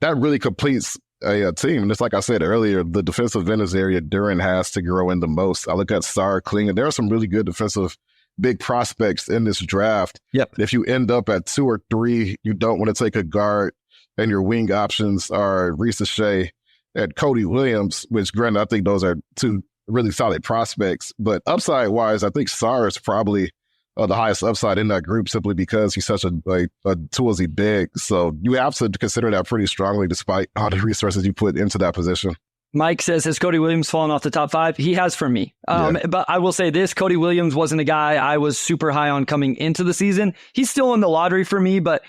that really completes a team. And it's like I said earlier, the defensive end is the area Duren has to grow in the most. I look at Sar, Clingan. There are some really good defensive big prospects in this draft. Yep. If you end up at 2 or 3, you don't want to take a guard, and your wing options are Risa Shea and Cody Williams, which, granted, I think those are 2 really solid prospects. But upside-wise, I think Sar is probably the highest upside in that group, simply because he's such a toolsy big. So you have to consider that pretty strongly, despite all the resources you put into that position. Mike says, has Cody Williams fallen off the top 5? He has for me. But I will say this, Cody Williams wasn't a guy I was super high on coming into the season. He's still in the lottery for me, but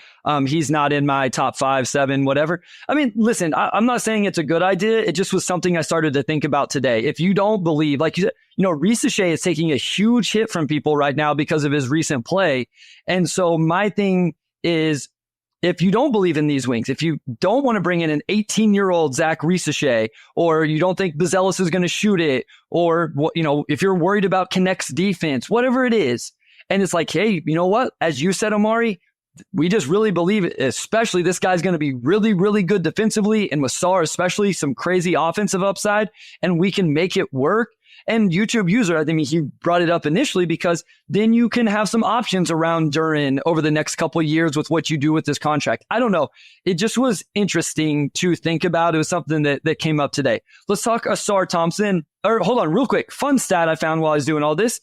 he's not in my top 5, 7, whatever. Listen, I'm not saying it's a good idea. It just was something I started to think about today. If you don't believe, like you said, Risa Shea is taking a huge hit from people right now because of his recent play. And so my thing is, if you don't believe in these wings, if you don't want to bring in an 18-year-old Zach Risa-Shea, or you don't think Buzelis is going to shoot it, or, if you're worried about Connect's defense, whatever it is, and it's like, hey, you know what? As you said, Omari, we just really believe, especially this guy's going to be really, really good defensively, and with Ausar especially, some crazy offensive upside, and we can make it work. And YouTube user, I think he brought it up initially because then you can have some options around Duren over the next couple of years with what you do with this contract. I don't know. It just was interesting to think about. It was something that came up today. Let's talk Ausar Thompson. Or hold on real quick. Fun stat I found while I was doing all this.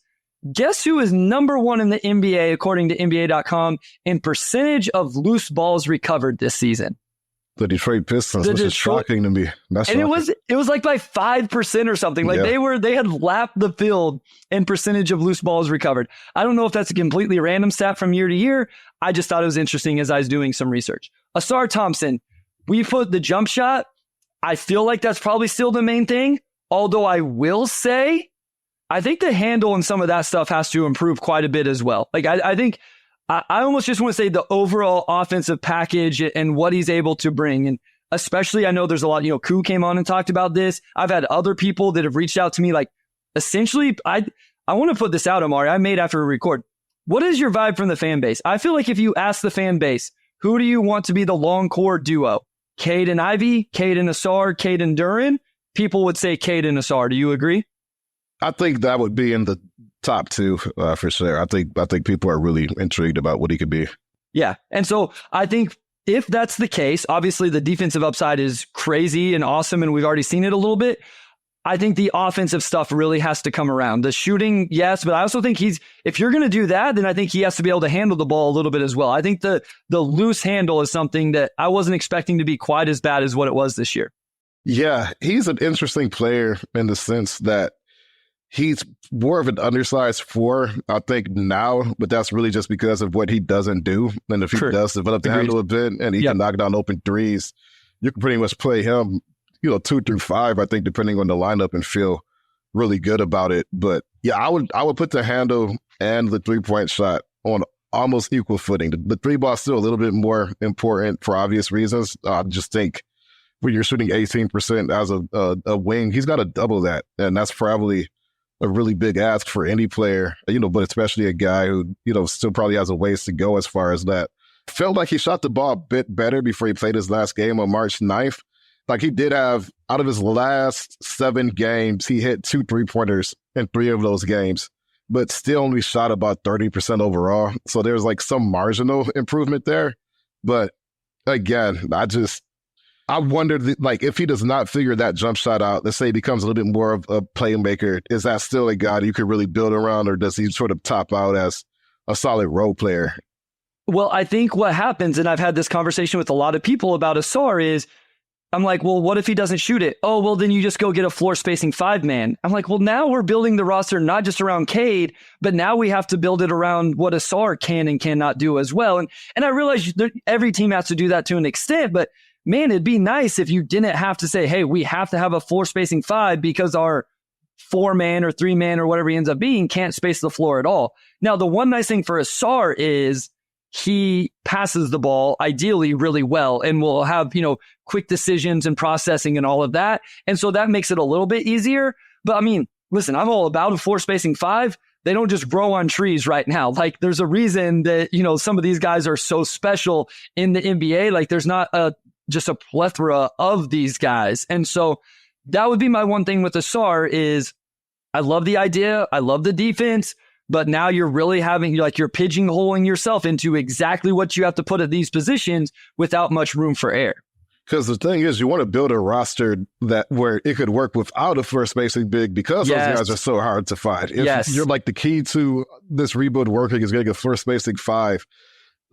Guess who is number one in the NBA, according to NBA.com, in percentage of loose balls recovered this season? The Detroit Pistons, which is shocking to me. That's and shocking. it was like by 5% or something. Like they had lapped the field in percentage of loose balls recovered. I don't know if that's a completely random stat from year to year. I just thought it was interesting as I was doing some research. Ausar Thompson, we put the jump shot. I feel like that's probably still the main thing. Although I will say, I think the handle and some of that stuff has to improve quite a bit as well. Like I think I almost just want to say the overall offensive package and what he's able to bring. And especially, I know there's a lot, Koo came on and talked about this. I've had other people that have reached out to me. Like, essentially, I want to put this out, Omari. I made after a record. What is your vibe from the fan base? I feel like if you ask the fan base, who do you want to be the long core duo? Cade and Ivey, Cade and Ausar, Cade and Duren? People would say Cade and Ausar. Do you agree? I think that would be in the top two for sure. I think people are really intrigued about what he could be. Yeah. And so I think if that's the case, obviously the defensive upside is crazy and awesome, and we've already seen it a little bit. I think the offensive stuff really has to come around. The shooting, yes, but I also think if you're going to do that, then I think he has to be able to handle the ball a little bit as well. I think the loose handle is something that I wasn't expecting to be quite as bad as what it was this year. Yeah, he's an interesting player in the sense that he's more of an undersized four, I think, now, but that's really just because of what he doesn't do. And if he does develop the handle a bit and he can knock down open threes, you can pretty much play him, 2 through 5, I think, depending on the lineup, and feel really good about it. But yeah, I would put the handle and the 3-point shot on almost equal footing. The 3-ball is still a little bit more important for obvious reasons. I just think when you're shooting 18% as a wing, he's got to double that. And that's probably a really big ask for any player, but especially a guy who, still probably has a ways to go as far as that. Felt like he shot the ball a bit better before he played his last game on March 9th. Like, he did have, out of his last 7 games, he hit 2 3-pointers in 3 of those games, but still only shot about 30% overall. So there's like some marginal improvement there. But again, I wondered, if he does not figure that jump shot out, let's say he becomes a little bit more of a playmaker, is that still a guy you could really build around, or does he sort of top out as a solid role player? Well, I think what happens, and I've had this conversation with a lot of people about Ausar, is I'm like, well, what if he doesn't shoot it? Oh, well, then you just go get a floor spacing 5-man. I'm like, well, now we're building the roster not just around Cade, but now we have to build it around what Ausar can and cannot do as well. And I realize every team has to do that to an extent, but man, it'd be nice if you didn't have to say, hey, we have to have a floor spacing 5 because our 4-man or 3-man or whatever he ends up being can't space the floor at all. Now, the one nice thing for Ausar is he passes the ball ideally really well and will have, quick decisions and processing and all of that. And so that makes it a little bit easier. But I mean, listen, I'm all about a floor spacing 5. They don't just grow on trees right now. Like, there's a reason that, some of these guys are so special in the NBA. Like, there's not just a plethora of these guys. And so that would be my one thing with Ausar is I love the idea. I love the defense. But now you're really you're pigeonholing yourself into exactly what you have to put at these positions without much room for error. Because the thing is, you want to build a roster where it could work without a floor spacing big, because those guys are so hard to find. If you're like, the key to this rebuild working is getting a floor spacing 5,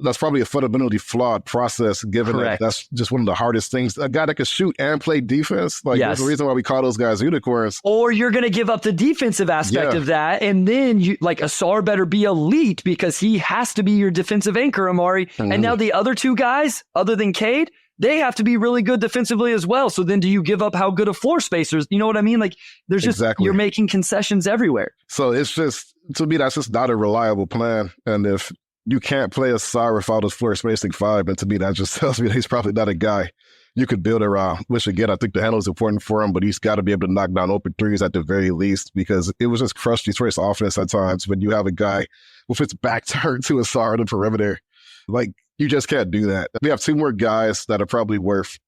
that's probably a fundamentally flawed process, given that that's just one of the hardest things. A guy that can shoot and play defense, there's a reason why we call those guys unicorns. Or you're going to give up the defensive aspect of that, and then Ausar better be elite because he has to be your defensive anchor, Omari. Mm-hmm. And now the other 2 guys, other than Cade, they have to be really good defensively as well. So then do you give up how good of floor spacers? You know what I mean? Like, there's just, you're making concessions everywhere. So it's just, to me, that's just not a reliable plan. And if you can't play Ausar without his floor spacing 5, and to me, that just tells me that he's probably not a guy you could build around. Which, again, I think the handle is important for him, but he's got to be able to knock down open threes at the very least, because it was just crushed Detroit's offense at times when you have a guy with his back turned to Ausar on the perimeter. Like, you just can't do that. We have two more guys that are probably worth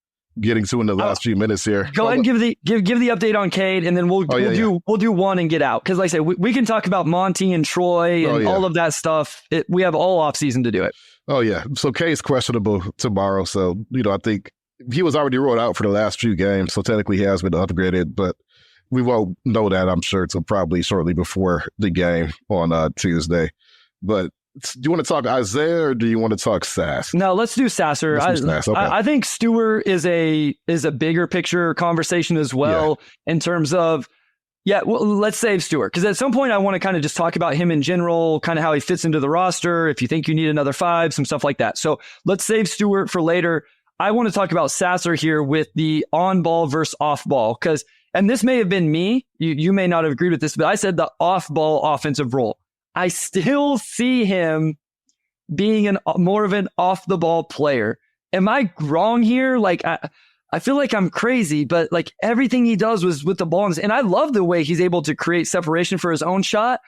getting to in the last few minutes here. Go ahead and give the update on Cade, and then we'll do one and get out. Because like I said, we can talk about Monty and Troy and all of that stuff. We have all off season to do it. Oh yeah. So Cade's questionable tomorrow. So, I think he was already ruled out for the last few games. So technically he has been upgraded, but we won't know that, I'm sure, until probably shortly before the game on Tuesday. But do you want to talk Isaiah or do you want to talk Sass? No, let's do Sasser. I think Stewart is a bigger picture conversation as well in terms of, let's save Stewart. Because at some point I want to kind of just talk about him in general, kind of how he fits into the roster, if you think you need another 5, some stuff like that. So let's save Stewart for later. I want to talk about Sasser here with the on-ball versus off-ball. And this may have been me. You may not have agreed with this, but I said the off-ball offensive role. I still see him being more of an off-the-ball player. Am I wrong here? Like, I feel like I'm crazy, but like everything he does was with the ball. And I love the way he's able to create separation for his own shot.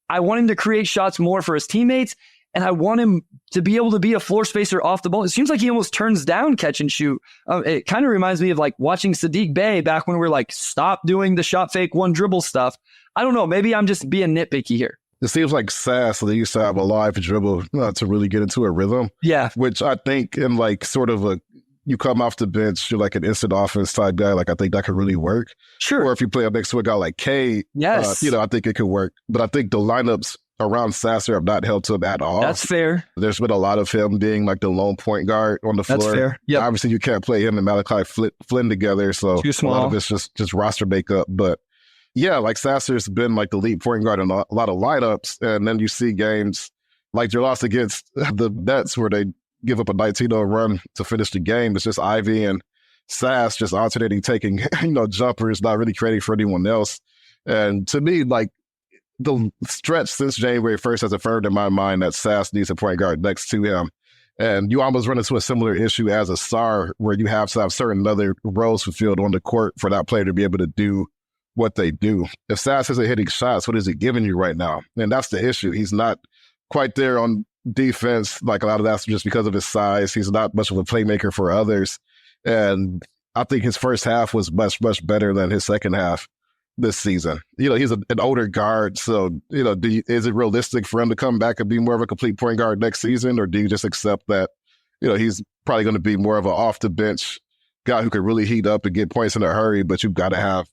I want him to create shots more for his teammates. And I want him to be able to be a floor spacer off the ball. It seems like he almost turns down catch and shoot. It kind of reminds me of like watching Sadiq Bey back when we were like, stop doing the shot fake, one dribble stuff. I don't know. Maybe I'm just being nitpicky here. It seems like Sass, they used to have a live dribble to really get into a rhythm. Yeah. Which I think in like sort of you come off the bench, you're like an instant offense type guy. Like, I think that could really work. Sure. Or if you play up next to a guy like Cade, I think it could work. But I think the lineups around Sasser have not helped him at all. That's fair. There's been a lot of him being like the lone point guard on the floor. That's fair. Yep. Obviously, you can't play him and Malachi Flynn together. So too small. A lot of it's just roster makeup. But yeah, like Sasser's been like the lead point guard in a lot of lineups. And then you see games like your loss against the Nets where they give up a 19-0 run to finish the game. It's just Ivey and Sass just alternating, taking, jumpers, not really creating for anyone else. And to me, like, the stretch since January 1st has affirmed in my mind that Sass needs a point guard next to him. And you almost run into a similar issue as Ausar, where you have to have certain other roles fulfilled on the court for that player to be able to do what they do. If Sass isn't hitting shots, what is he giving you right now? And that's the issue. He's not quite there on defense. Like, a lot of that's just because of his size. He's not much of a playmaker for others. And I think his first half was much, much better than his second half this season. He's an older guard. So, is it realistic for him to come back and be more of a complete point guard next season? Or do you just accept that, he's probably going to be more of an off the bench guy who could really heat up and get points in a hurry, but you've got to have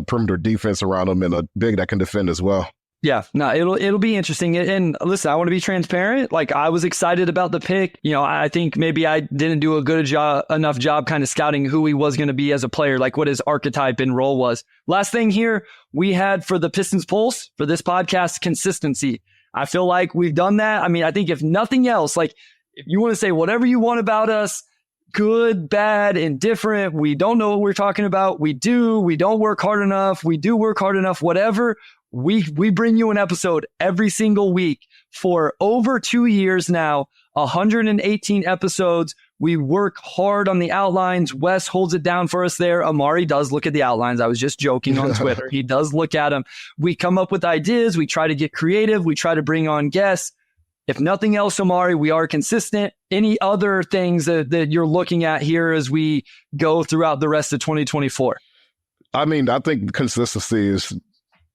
perimeter defense around him and a big that can defend as well. Yeah, no, it'll be interesting. And listen, I want to be transparent. Like, I was excited about the pick. I think maybe I didn't do a good enough job kind of scouting who he was going to be as a player, like what his archetype and role was. Last thing here, we had for the Pistons Pulse, for this podcast, consistency. I feel like we've done that. I mean, I think if nothing else, like, if you want to say whatever you want about us, good, bad, indifferent, we don't know what we're talking about. We don't work hard enough. We do work hard enough, whatever. We bring you an episode every single week for over 2 years now, 118 episodes. We work hard on the outlines. Wes holds it down for us there. Omari does look at the outlines. I was just joking on Twitter. He does look at them. We come up with ideas. We try to get creative. We try to bring on guests. If nothing else, Omari, we are consistent. Any other things that you're looking at here as we go throughout the rest of 2024? I mean, I think consistency is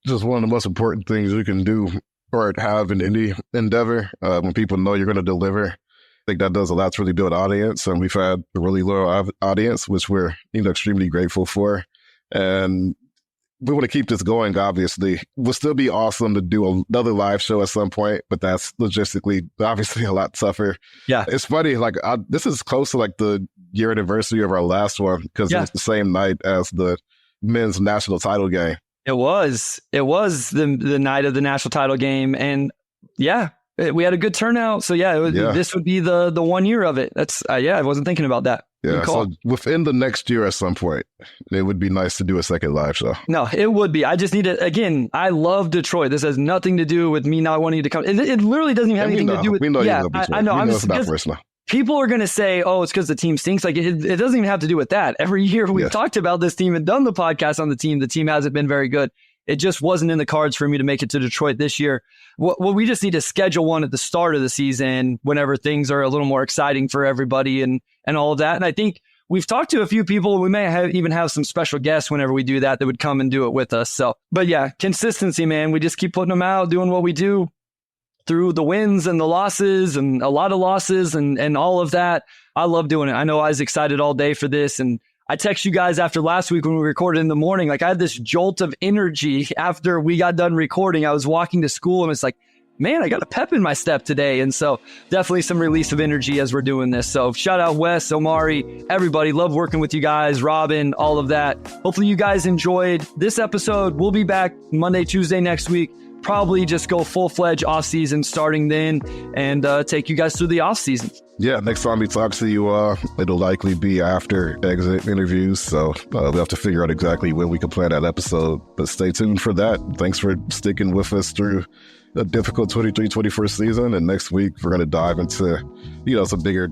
just one of the most important things you can do or have in any endeavor. When people know you're going to deliver, I think that does a lot to really build audience. And we've had a really loyal audience, which we're extremely grateful for. And we want to keep this going, obviously. It will still be awesome to do another live show at some point, but that's logistically obviously a lot tougher. Yeah. It's funny, like, this is close to like the year anniversary of our last one because it was the same night as the men's national title game. It was the night of the national title game. And we had a good turnout. So this would be the 1 year of it. That's, I wasn't thinking about that. Yeah, so within the next year at some point, it would be nice to do a second live show. No, it would be. I just need to, again, I love Detroit. This has nothing to do with me not wanting to come. It literally doesn't even have anything to do with, I know. I'm just, not personal. People are going to say, oh, it's because the team stinks. Like, it doesn't even have to do with that. Every year we've talked about this team and done the podcast on the team. The team hasn't been very good. it just wasn't in the cards for me to make it to Detroit this year. Well, we just need to schedule one at the start of the season whenever things are a little more exciting for everybody and all of that. And I think we've talked to a few people. We may even have some special guests whenever we do that would come and do it with us. So, but yeah, consistency, man. We just keep putting them out, doing what we do through the wins and the losses and a lot of losses and all of that. I love doing it. I know I was excited all day for this. And I text you guys after last week when we recorded in the morning. Like I had this jolt of energy after we got done recording. I was walking to school and it's like, man, I got a pep in my step today. And so definitely some release of energy as we're doing this. So shout out Wes, Omari, everybody. Love working with you guys, Robin, all of that. Hopefully you guys enjoyed this episode. We'll be back Monday, Tuesday next week. Probably just go full-fledged off-season starting then and take you guys through the off-season. Yeah, next time we talk to you, it'll likely be after exit interviews. So we'll have to figure out exactly when we can plan that episode. But stay tuned for that. Thanks for sticking with us through a difficult 23-24 season. And next week, we're going to dive into,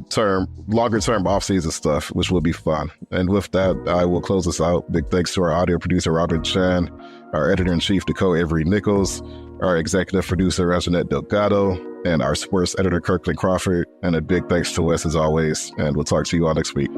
some longer term off-season stuff, which will be fun. And with that, I will close us out. Big thanks to our audio producer, Robert Chan, our editor-in-chief, Dakota Avery Nichols, our executive producer, Anjanette Delgado, and our sports editor, Kirkland Crawford. And a big thanks to Wes as always. And we'll talk to you all next week.